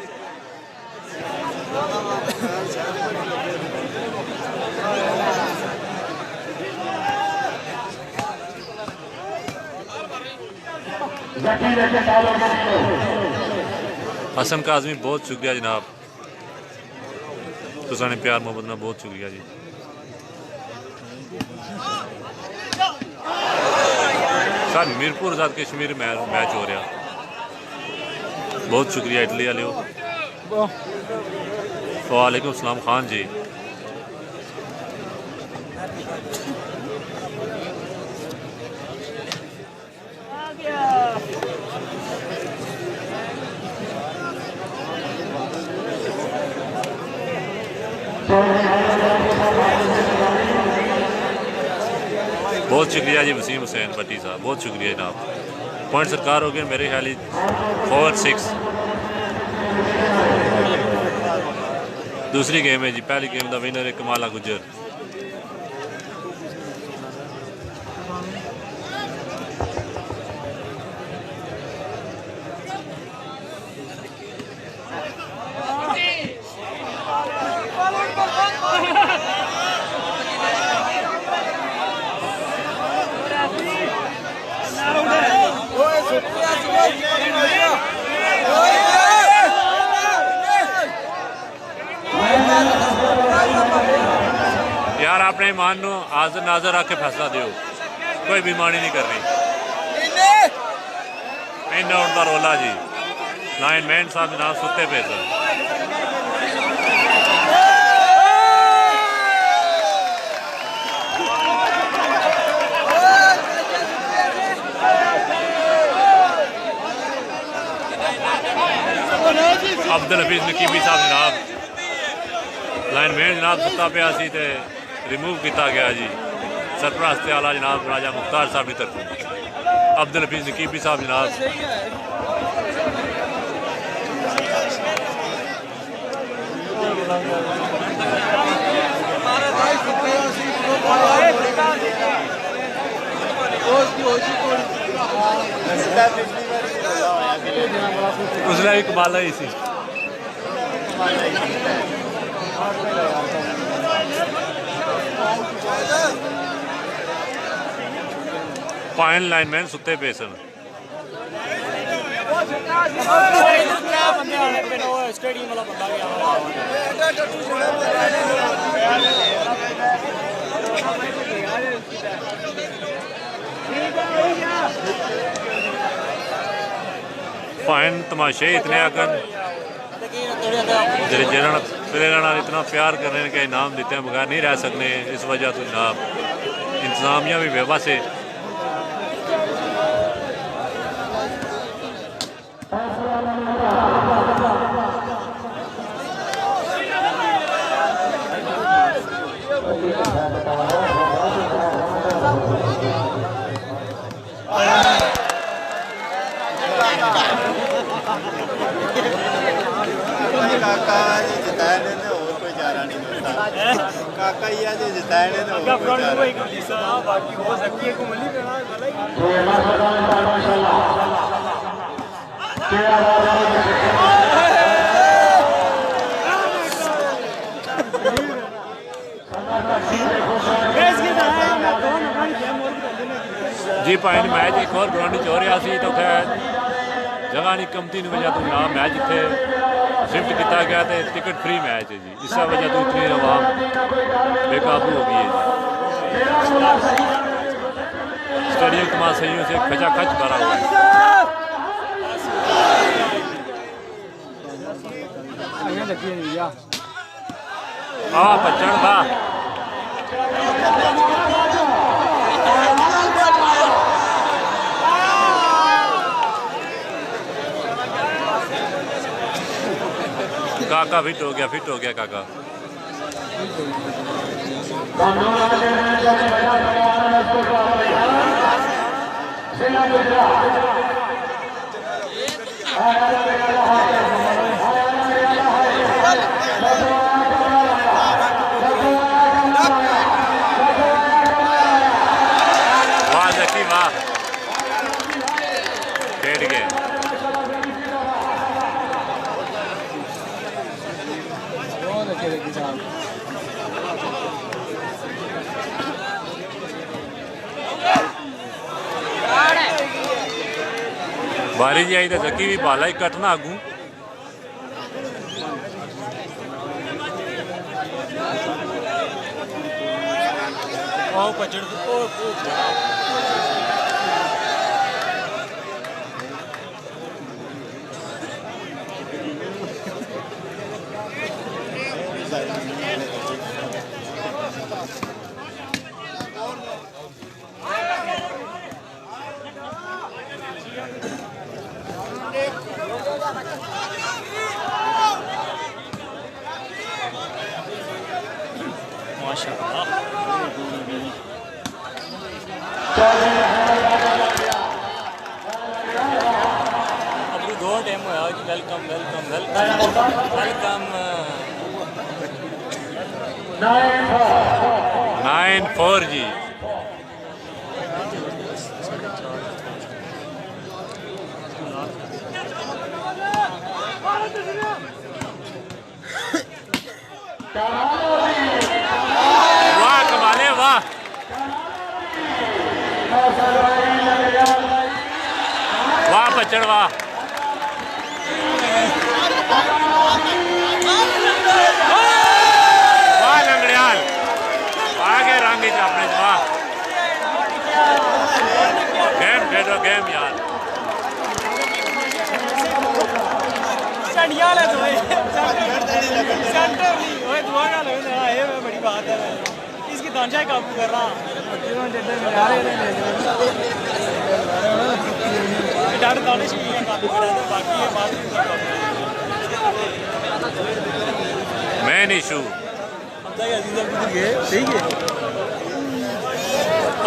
हसन काजमी, बहुत शुक्रिया जनाब, तुसाने प्यार मोहब्बत ना, बहुत शुक्रिया जी। सर मीरपुर आजाद कश्मीर मैच हो रहा, बहुत शुक्रिया इटली वाले। वालेकुम सलाम खान जी। बहुत शुक्रिया जी वसीम हुसैन भट्टी साहब, बहुत शुक्रिया जनाब। पॉइंट सरकार हो गए मेरे ख्याल 4-6। दूसरी गेम है जी, पहली गेम का विनर है कमाला गुज्जर। अपने ईमान को हाजिर नाजर रख के फैसला दियो, कोई बेईमानी नहीं करनी। इन आउट का रोला जी, लाइनमैन साहब जनाब सुते पे सर। अब्दुल हफीज नकीबी साहब जनाब, लाइनमैन जनाब सुता पिया सी ते रिमूव किया गया जी। सरपरस्त आला जनाब राजा मुख्तार साहब की तरफ अब्दुल हफीज नकीबी साहब जनाब। उसने भी कमाल ही सी। फाइन लाइनमैन सुते पे सन। फाइन तमाशे इतने अगन जिन्होंने इतना प्यार करने के इनाम देते हैं बगैर नहीं रह सकने। इस वजह तो जनाब इंतजामिया भी बेबस है। काका जी जिताए ने और कोई चारा नहीं होता। काका ही आज जिताए ने और कोई चारा नहीं। बाकी हो सकती है कुमली पे जी पाइन मैच एक और ग्राउंड हो रहा सी तो खैर जगह नहीं कमती नहीं वजह तो जनाब मैच इतने शिफ्ट किया गया तो टिकट फ्री मैच है जी। इस वजह तो इतनी आवाम बेकाबू हो गई है जी। स्टेडियम तमाम सही से खचाखच भरा हुआ है। हाँ बच्चन बा काका फिट हो गया काका। वाह जकी वाह, खेल गए। बारी जी आई तो जकी भी बाला ही कटना आगू। दो टाइम होया कि वेलकम वेलकम वेलकम वेलकम 9-4 जी। वाह कमाले वाह, वाह बच्चन वाह। वाह लंगड़ियाल आगे डंडियां वाले सोए सेंटर नहीं ओए दुआ का लगे हां ये बड़ी बात है इसकी तांजा काबू कर रहा डर दानिश ही काबू कर रहा बाकी ये बात man issue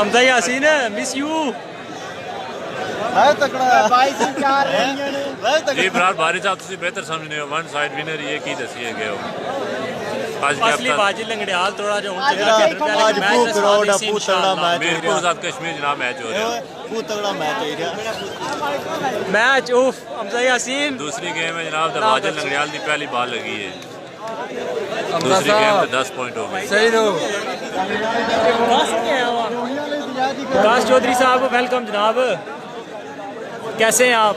Hamza Yasin miss you मैं तकड़ा भाई से चार मैं जी बरार बारी साहब ਤੁਸੀਂ ਬਿਹਤਰ ਸਮਝਦੇ ਹੋ ਵਨ ਸਾਈਡ ਵਿਨਰ ਇਹ ਕੀ ਦੱਸੀਏ ਗਏ ਹੋ आज क्या असली बाजी लंगड़ियाल थोड़ा जो आज बहुत करोड़ बहुत तगड़ा मैच मीरपुर साथ कश्मीर जनाब मैच हो रहा है बहुत तगड़ा मैच हो रहा मैच उफ हमजा यासीन दूसरी गेम में जनाब दरवाजा लंगड़ियाल की पहली बॉल लगी है दूसरी गेम में 10 पॉइंट हो गए सही रहो विकास चौधरी साहब वेलकम जनाब कैसे हैं आप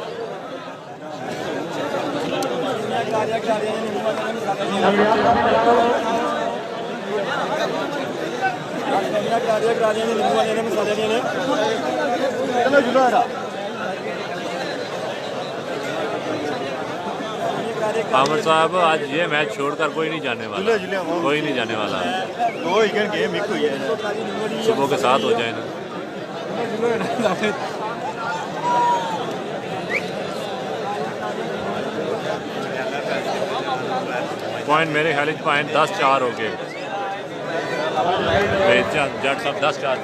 आमिर साहब आज ये मैच छोड़कर कोई नहीं जाने वाला कोई नहीं जाने वाला दो ही गेम एक हुई है सुबह के साथ हो जाए ना पॉइंट मेरे ख्याल पॉइंट 10-4 हो गए जट साहब 10-4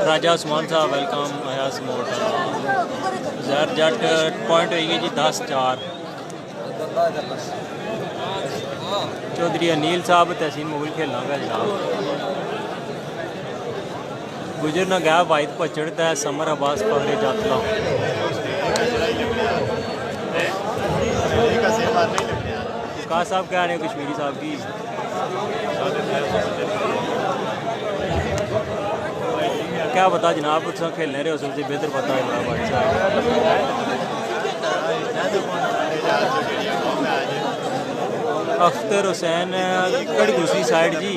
राजा उस्मान साहब वेलकम अयाज मोट जहर जट पॉइंट होगी जी 10-4 चौधरी अनिल साहब तहसीन मुगल खेलना का जनाब गुजर न गया वाहिद पचड़ता है समर अब्बास पहरे जातला विकास साहब क्या रहे हो कश्मीरी साहब की क्या बता जनाब कुछ खेलने रहे हो सबसे बेहतर पता है बड़ा भाई साहब अख्तर हुसैन कड़ी दूसरी साइड जी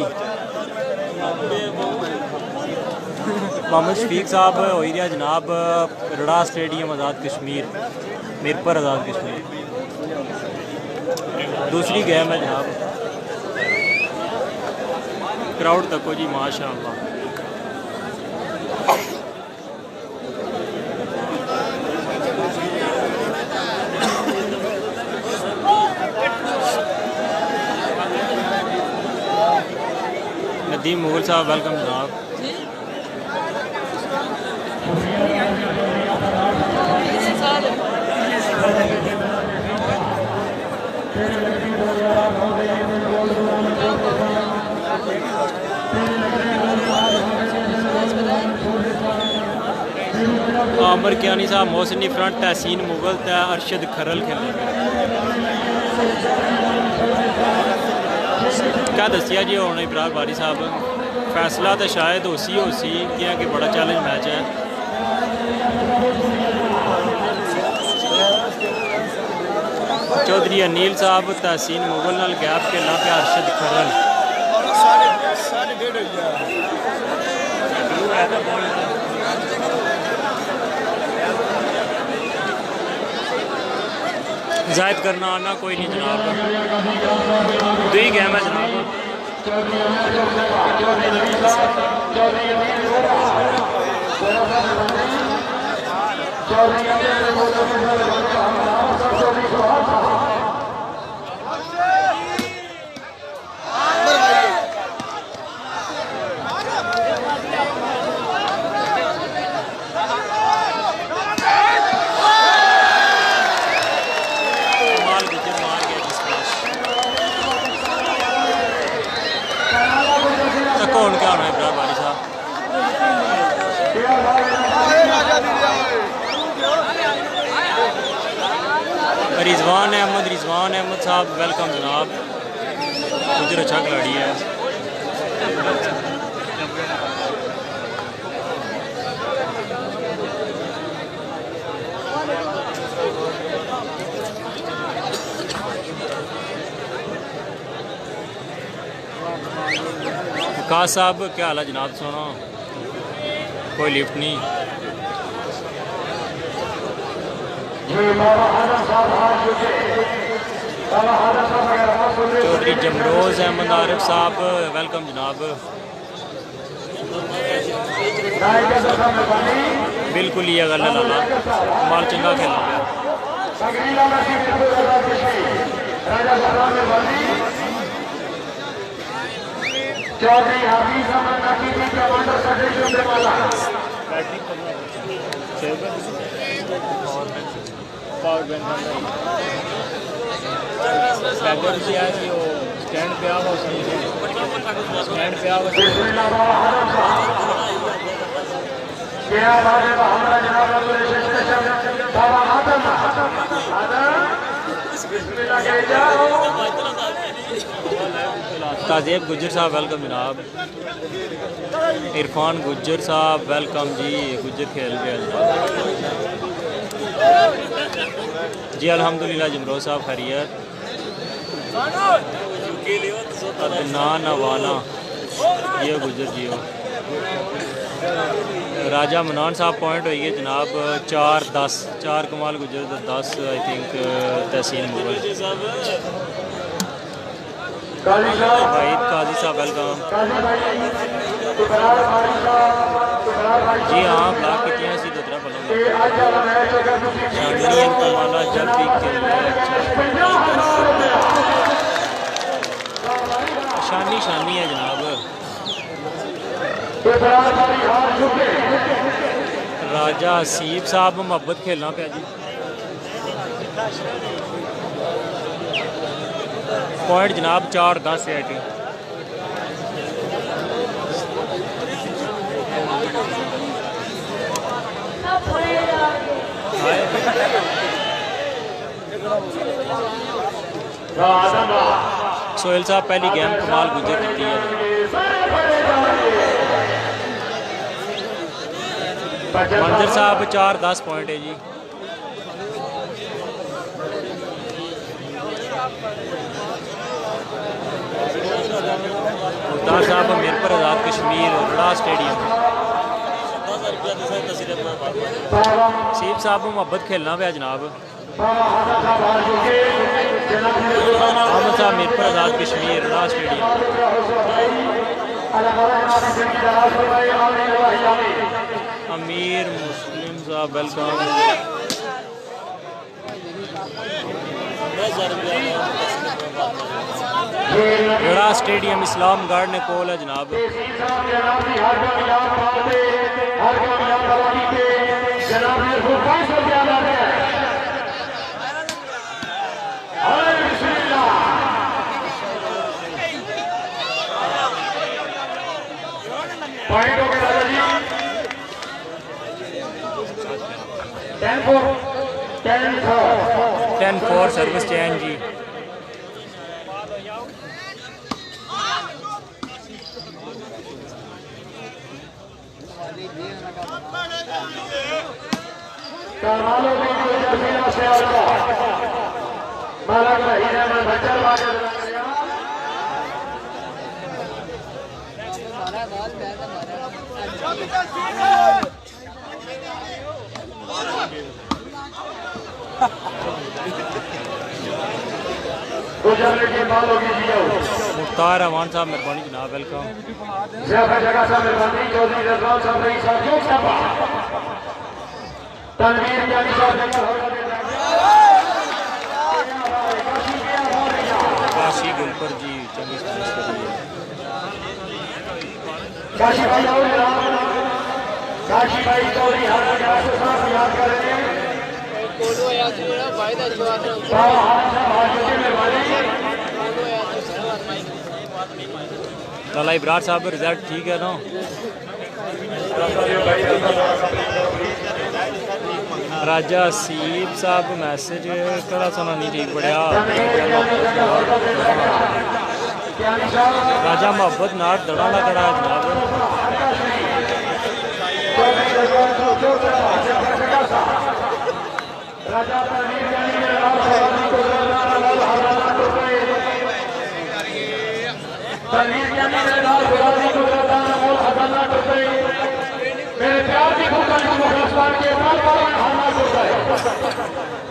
मोहम्मद शफीक साहब हो रहा जनाब रड़ा स्टेडियम आज़ाद कश्मीर मीरपुर आज़ाद कश्मीर दूसरी गेम है जनाब क्राउड तको जी माशाअल्लाह नदीम मुगल साहब वेलकम जनाब आमर कियानी साहब मोहसिनी फ्रंट तहसीन मुगल ते अरशद खरल खेलेंगे क्या दसिया जी होने इब्रार बारी साहब फैसला तो शायद हो सी कि बड़ा चैलेंज मैच है चौधरी अनिल साहब तहसीन मुगल नाल गैप खेलना पे अरशद खरल जायद करना आना कोई नहीं जनाब दो ही गेम है जनाब कौन क्या होना है इब्रार बारी साहब रिजवान अहमद साहब वेलकम जनाब गुजर अच्छा खिलाड़ी है विकास साहब क्या हाल है जनाब? सोना कोई लिफ्ट नहीं। चौधरी जमरोज अहमद आरिफ साहब वेलकम जनाब। बिल्कुल ही गल लाला माल चंगा खेलना गया। चौधरी हाफिज अहमद नकीबी कमांडर सेक्रेटरी उम्रवाला स्टैंड पे आओ, स्टैंड पे आओ। ताजेब गुज्जर साहब वेलकम जनाब। इरफान गुज्जर साहब वेलकम जी। गुज्जर खेल रहे हैं जी अल्हम्दुलिल्लाह। जमरोज साहब खैरियत। अदनान अवाना जियो गुज्जर जियो। राजा मनान साहब पॉइंट हो गए जनाब 4-10 4 कमाल गुज्जर 10 आई थिंक तहसीन मुगल। वाहिद काजी साहब वेलकम जी। हाँ ब्लॉक कितनी सी दूसरा पलंग कमाला जब भी शानी शानी है जनाब। राजा हसीब साहब मोहब्बत खेलना पे जी। पॉइंट जनाब 4-10 है आई थिंक। सोहेल साहब पहली गेम कमाल गुजर दी है। मंजर साहब 4-10 पॉइंट है जी। मुख्तार साहब मीरपुर आज़ाद कश्मीर बड़ा स्टेडियम। सीप साहब मोहब्बत खेलना पे जनाब। अहमद साहब मीरपुर आज़ाद कश्मीर बड़ा स्टेडियम। अमीर मुस्लिम साहब वेलकम। बड़ा स्टेडियम इस्लामगढ़ ने कोल है जनाब। पॉइंट हो गया दादा जी 10-4 सर्विस चेंज जी। मुख्तार अमान साहब मेहरबानी जनाब वेलकम। काशी गुलपर जी चंगी सर्विस करिए। काशी भाई चौधरी याद कर रहे हैं। लाला इब्रार साहब रिजल्ट ठीक है ना? राजा सीप साहब मैसेज कड़ा सुना नहीं ठीक पढ़िया। राजा मोहब्बत नाट दड़ा ना कड़ा जनाब। तनवीर यानी मेरे नाल गुलामी कुदरतान अमोल खजाना टूटे मेरे प्यार की भूखल को मुखलसान के नाल पावन खाना टूटे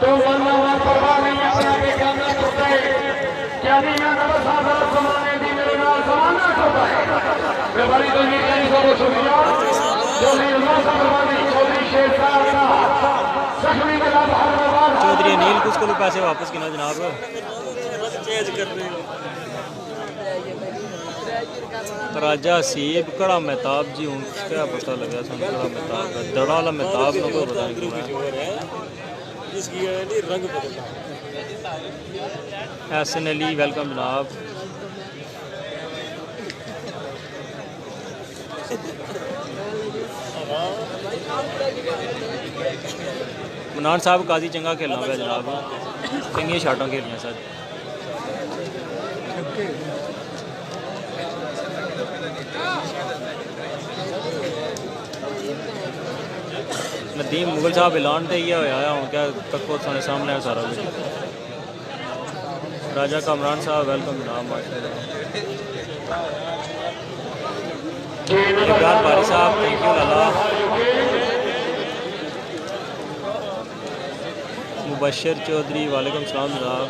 तो वरना वहां परवाह नहीं अपना के गाना टूटे क्या नहीं मैं नवसा दर समाने दी मेरे नाल समाना टूटे मैं बड़ी तनवीर यानी को शुक्रिया जो मेरे मौसम परवानी चौधरी शेर साहब का सखमी के लाभ हर बार चौधरी अनिल को उसको पैसे वापस किना जनाब राजा हसीब कड़ा मेहताब जी हूँ क्या पता लगा सन कड़ा मेहताब का दड़ा वाला मेहताब ना कोई पता नहीं हसन अली वेलकम जनाब मनान साहब काजी चंगा खेलना पे जनाब चंगी शाटां खेलियां सर नदीम मुगल साहब ऐलान तो ये होया हूँ क्या तको सारे सामने है सारा कुछ राजा कमरान साहब वेलकम जनाब माशाल्लाह इमरान बारी साहब थैंक यू लाला मुबशर चौधरी वालेकुम सलाम जनाब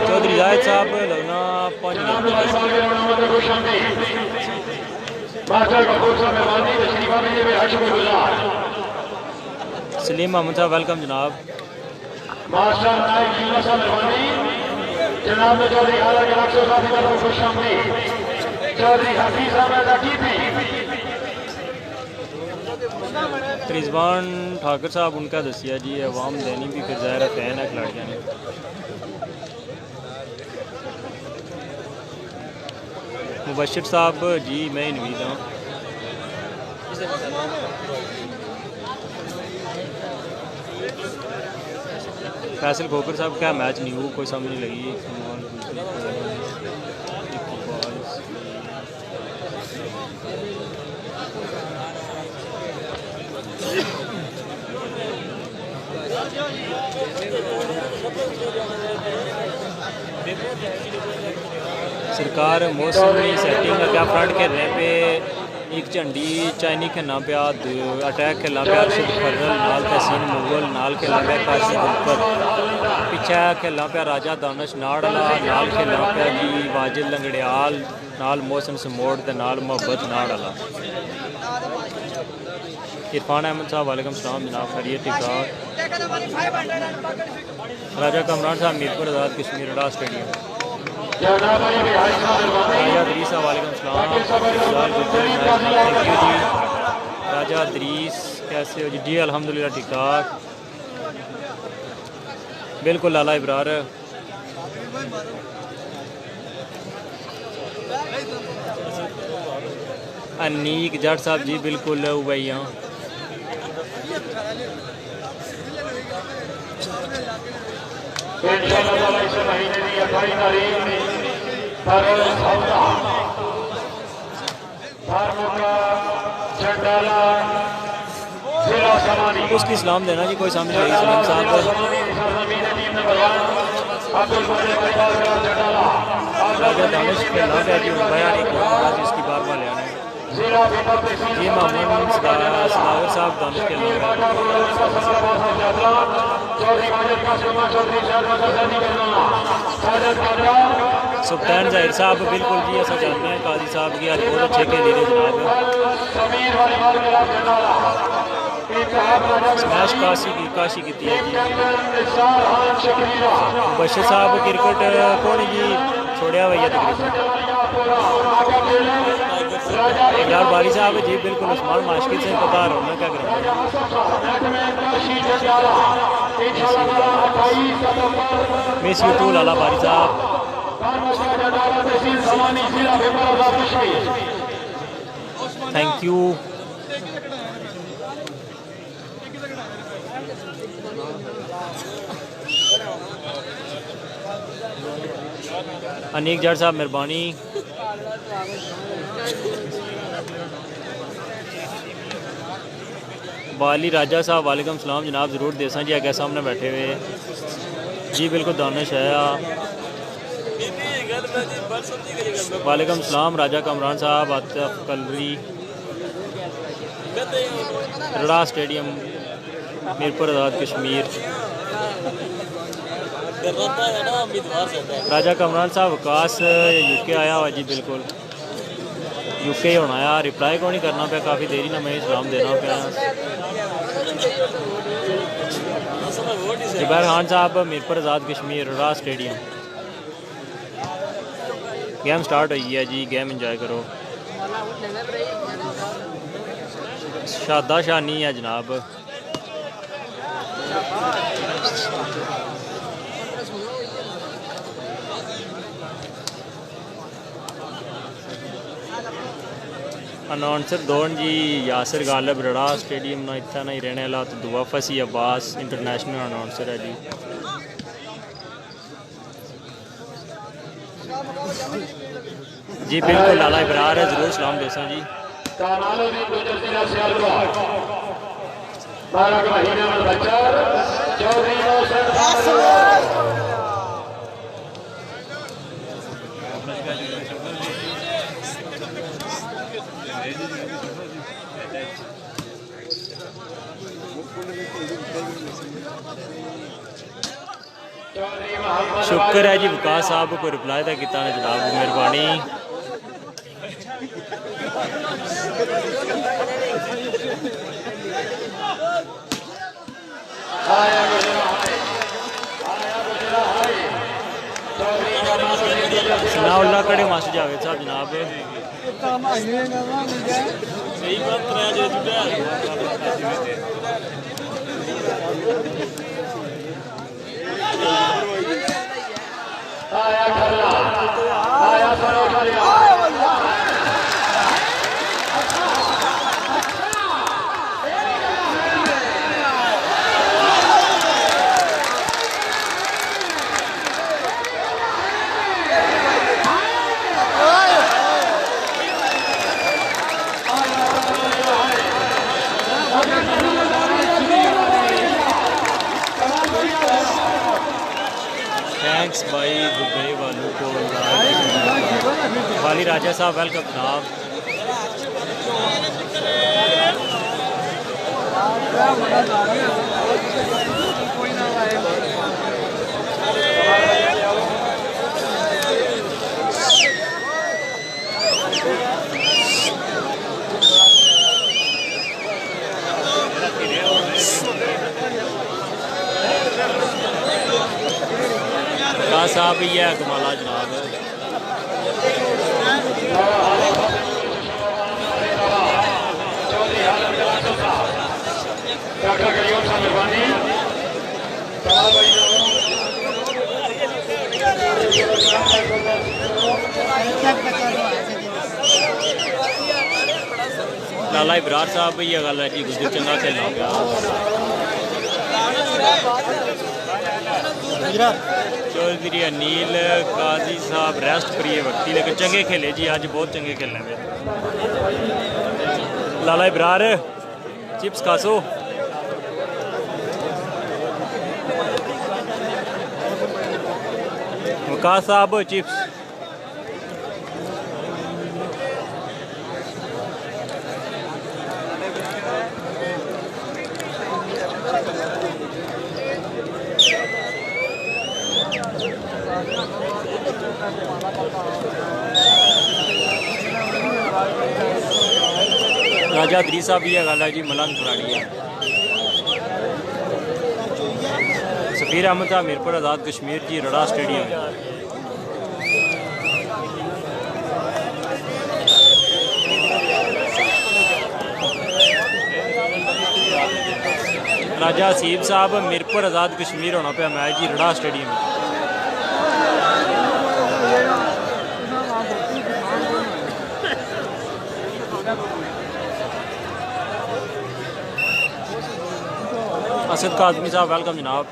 चौधरी जाहिद साहब लगना पहुँच गए सलीम अहमद साहब वेलकम जनाब रिजवान ठाकर साहब उनका दसिया जी अवाम देनी भी फिर ज़ाहिर फैन है खिलाड़ियों ने मुबशर साहब जी मैं नवीद हाँ फैसल खोकर साहब क्या मैच नहीं हुआ कोई समझ नहीं लगी सरकार मौसमी सेटिंग का क्या फ्रंट खेलने पे एक झंडी चाइनी खेलना पिया अटैक खेलना पिया अर्शद फजल नाल तहसीन मुगल नाल खेलना पिया काशी गुलपर पिछा खेलना पिया राजा दानिश नाड़ला नाल खेलना पिया जी वाजिद लंगड़ियाल नाल मोहसन समोड़ ते नाल मोहब्बत नाड़ला इरफान अहमद साहब वालेकुम सलाम जनाब खैरियत ठीक ठाक राजा कमरान साहब मीरपुर आज़ाद कश्मीर अड्डा स्टेडियम राजा दरीस साहब वालेकुम सलाम थैंक यू जी राजा दरीस कैसे हो जी अल्हम्दुलिल्लाह ठीक ठाक बिल्कुल लाला इब्रार अनीक जट साहब जी बिल्कुल उबैया उसकी सलाम देना जी कोई सामने नहीं सलाम साहब राजा दानिश खेलना गया जी रुपया नहीं इसकी बार बार लिया जी मोहम्मद सलावर साहब दानिश खेलना सुल्तान ज़ाहिर साहब बिल्कुल जी ऐसा जानते हैं काजी साहब की आज बहुत अच्छे खेल रहे जनाब स्मैश काशी की है जी बशीर साहब क्रिकेट कौन जी छोड़िया भैया इमरान बारी साहब जी बिल्कुल उस्मान माशकी से पता रहा क्या करेंगे मिस यू टू लाला बारी साहब थैंक यू अनीक जट साहब मेहरबानी बाली राजा साहब वालेकुम सलाम जनाब, ज़रूर देसा जी आगे सामने बैठे हुए जी, बिल्कुल दानिश है। वालेकुम सलाम राजा कमरान साहब, आतिफ कलरी, रड़ा स्टेडियम मीरपुर आज़ाद कश्मीर। राजा कमरान साहब वकास यूके आया हुआ जी, बिल्कुल यूके ही होना आया, रिप्लाई को नहीं करना पे, काफ़ी देरी ना मैं सलाम देना पे। जुबैर खान साहब Mirpur Azad Kashmir रड़ा stadium. Game start हुई है जी, गेम इंजॉय करो। शादा शानी है जनाब। अनाउंसर दौन जी यासिर गालिब रड़ा स्टेडियम ना इतना नहीं रहने वाला, तो दुआ फसी अब्बास इंटरनेशनल अनाउंसर है जी। जी बिल्कुल लाला इबरार है, ज़रूर सलाम देसा जी। शुक्र है जी विकास साहब को रिप्लाई तो किया ने जनाब, मेहरबानी। सनाउल्लाह कड़े मास्टर जावेद साहब जनाब। थैंक्स भाई दुबई वालों को। वाली राजा साहब वेलकम जनाब। साहब ही है कमाला जनाब। लाला इबरार साहब भी ये गल है जी, गुजर चंगा खेलना गया। चौधरी अनिल काजी साहब रेस्ट प्रिय व्यक्ति, लेकिन चंगे खेले जी, आज बहुत चंगे खेलने में। लाला इबरार चिप्स खासो। वकास साहब चिप्स। राजा दरी साहब भी है गल है जी, मलंग खिलाड़ी है। सफीर अहमद साहब मीरपुर आज़ाद कश्मीर जी रड़ा स्टेडियम। राजा हसीब साहब मीरपुर आज़ाद कश्मीर होना पे मैच जी रड़ा स्टेडियम। असद काजमी साहब वेलकम जनाब।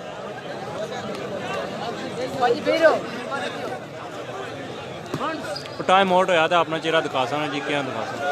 टाइम आउट होया तो अपना चेहरा दिखा सकना जी, क्या दिखा सकना।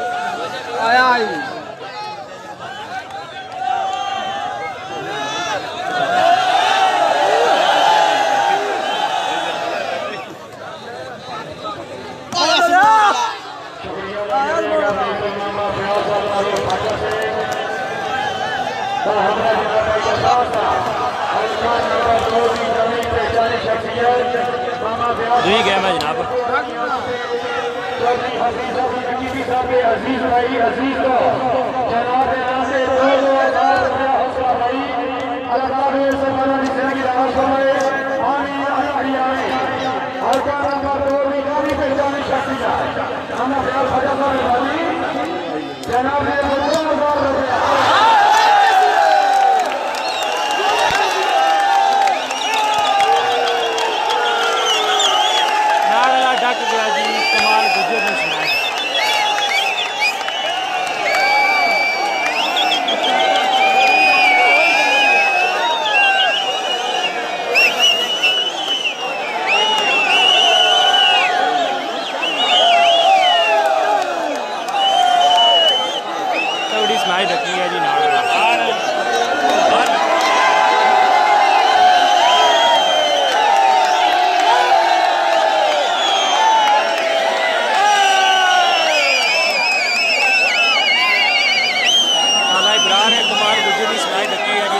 दुई गेम है जनाब। नागला डक गया जी, कमाल गुजर ने स्मैश। तगड़ी स्मैश ढकी है जी नागला।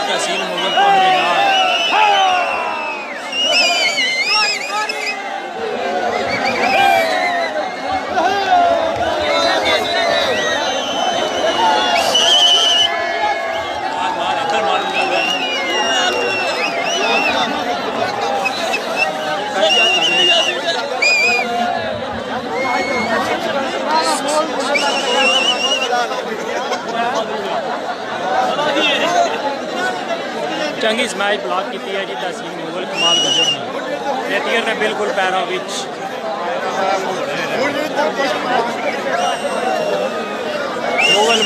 तहसीन मुगल पहरे नाल चंगी स्मैच ब्लॉक की है जी तहसीन मुगल कमाल गुजर ने। नेटियर ने बिल्कुल पैरों विच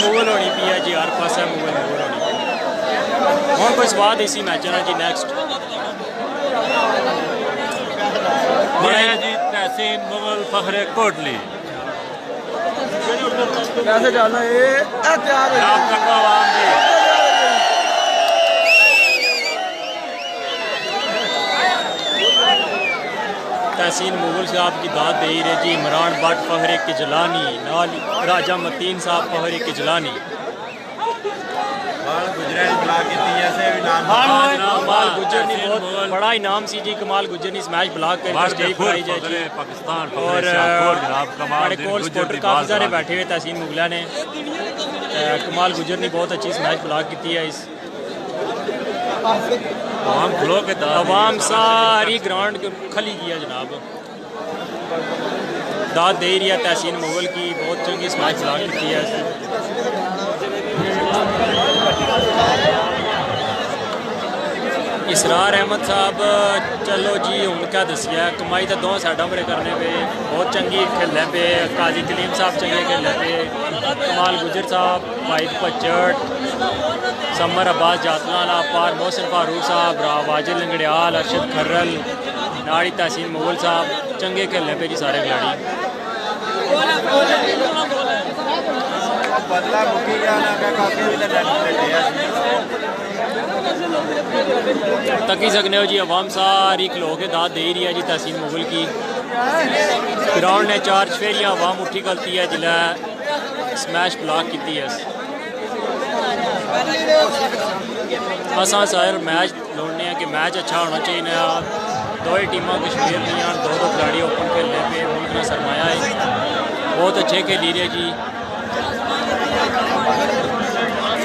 मुगल होनी पी है जी, हर पास मुगल होनी। हम कोई स्वाद इसी मैच है जी। नेक्स्ट जी तहसीन मुगल फखरे कोटली कैसे जाना ये तैयार हो तहसीन मुगल साहब की दाद दे रहे जी। इमरान भट्ट फखरे किजलानी नाल राजा मतीन साहब फखरे किजलानी। कमाल गुजर ने बहुत बड़ा इनाम सी जी। कमाल गुजर ने मैच ब्लॉक करके स्टेज पर आई जाए पाकिस्तान और हमारे कोल सपोर्टर काफ़ी सारे बैठे हुए तहसीन मुगला ने। कमाल गुजर ने बहुत अच्छी मैच ब्लॉक की है। इस आवाम सारी ग्राउंड खली किया जनाब। दाद दे रही है तहसीन मुगल की, बहुत चंगी मैच ब्लॉक की है। इसरार अहमद साहब चलो जी हूँ क्या दसिया कमाई तो 2 साइडों पर करने पे बहुत चंगी खेलें पे। काजी कलीम साहब चंगे खेलें पे। कमाल गुजर साहब, वाहिद पचट, समर अब्बास जातलाना, पार मोहसिन फारूक साहब, वाजिल लंगड़ियाल, अरशद खर्रल, नाड़ी तहसीन मुगल साहब चंगे खेलें पे जी सारे खिलाड़ी। तकी सकने हो जी। अवाम सारी खलो के दाद दे रही है जी तहसीन मुगल की। ग्राउंड ने 4 छफेरियाँ अवाम उठी गलती है जिला स्मैश ब्लॉक की है। असा सर मैच लौटने कि मैच अच्छा होना चाहिए। 2 ही टीमां कश्मीर दियाँ 2 खिलाड़ी ओपन खेलने पे मुल्क ने सरमाया है। बहुत अच्छे खेली रहे जी।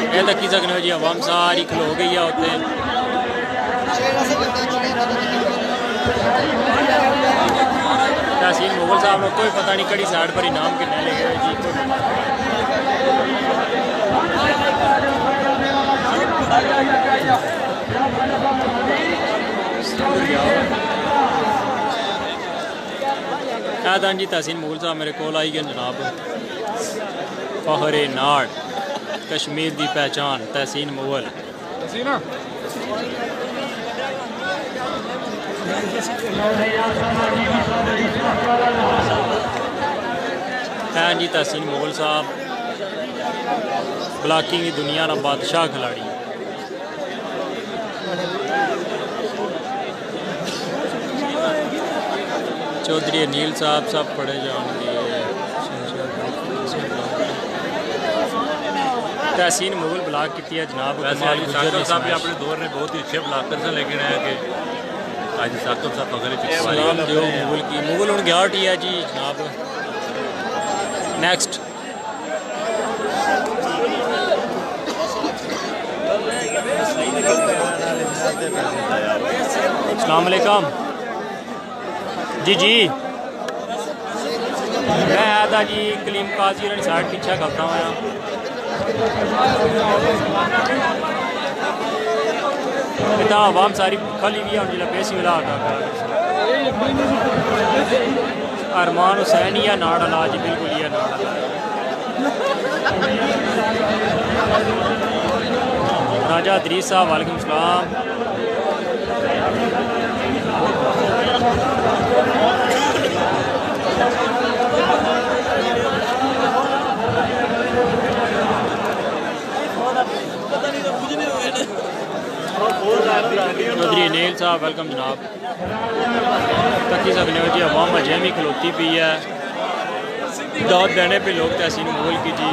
ये तकी सकने हो जी अवाम सारी खलो गई है उत्ते। तहसीन मुगल साहब ने कोई पता नहीं कड़ी साइड पर इनाम कितने ले गए जी। आदान जी तहसीन मुगल साहब मेरे को आई गए जनाब। फखरे नाड़ कश्मीर की पहचान तहसीन मुगल। हैं जी तहसीन मुगल साहब ब्लॉकिंग की दुनिया का बादशाह खिलाड़ी। चौधरी अनिल साहब सब पढ़े जाएंगे। तहसीन मुगल ब्लॉक की है जनाब। साहब भी अपने दौर में बहुत ही अच्छे ब्लॉकर से लेके आए कि आज साकब साहब पकड़े चुके सलाम दियो मुगल की मुगल हूँ 11 है जी जनाब। नेक्स्ट अस्सलाम वालेकुम जी जी मैं आया था जी कलीम काजी साइड पीछे करता हूँ इतना आवाम सारी खली भी है जिला पेशी मिला अरमान हुसैन ही है नाड़ अला जी बिल्कुल ही है नाड़ अला राजा अदरीस साहब वालेकुम सलाम। चौधरी नील साहब वेलकम जनाब। तकी सकने हो जी अवाम अजय भी खलोती पी है दाद देने पे लोग तहसीन मुगल की जी।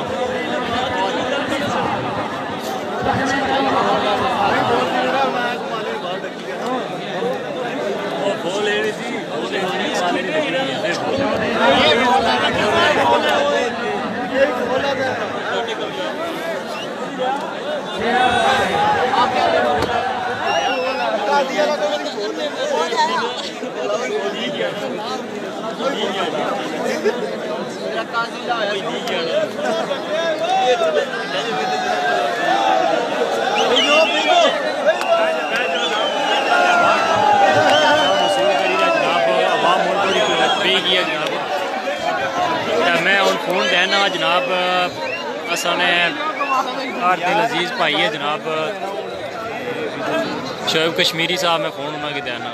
मैं हूँ फोन देना जनाब असाने हर दिल अजीज भाई है जनाब शोएब कश्मीरी साहब मैं फ़ोन उन्होंने देना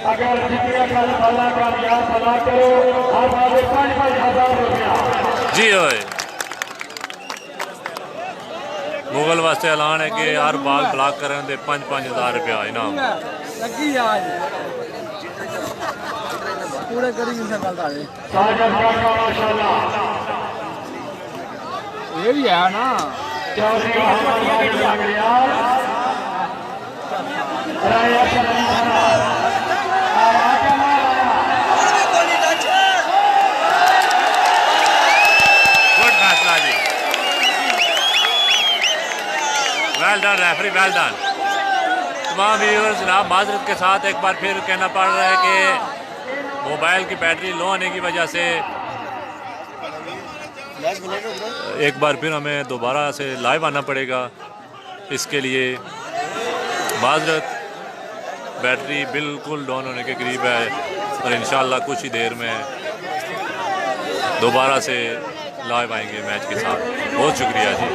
अगर जी होए मुगल वास्ते ऐलान है कि हर बाल ब्लॉक करने दे 5-5 हज़ार रुपया इनाम पूरे करी ये भी है ना गुड फैसला जी well done referee well done. तमाम व्यूअर्स जनाब माजरत के साथ एक बार फिर कहना पड़ रहा है कि मोबाइल की बैटरी लो होने की वजह से एक बार फिर हमें दोबारा से लाइव आना पड़ेगा। इसके लिए माजरत बैटरी बिल्कुल डाउन होने के करीब है और इंशाल्लाह कुछ ही देर में दोबारा से लाइव आएंगे मैच के साथ। बहुत शुक्रिया जी।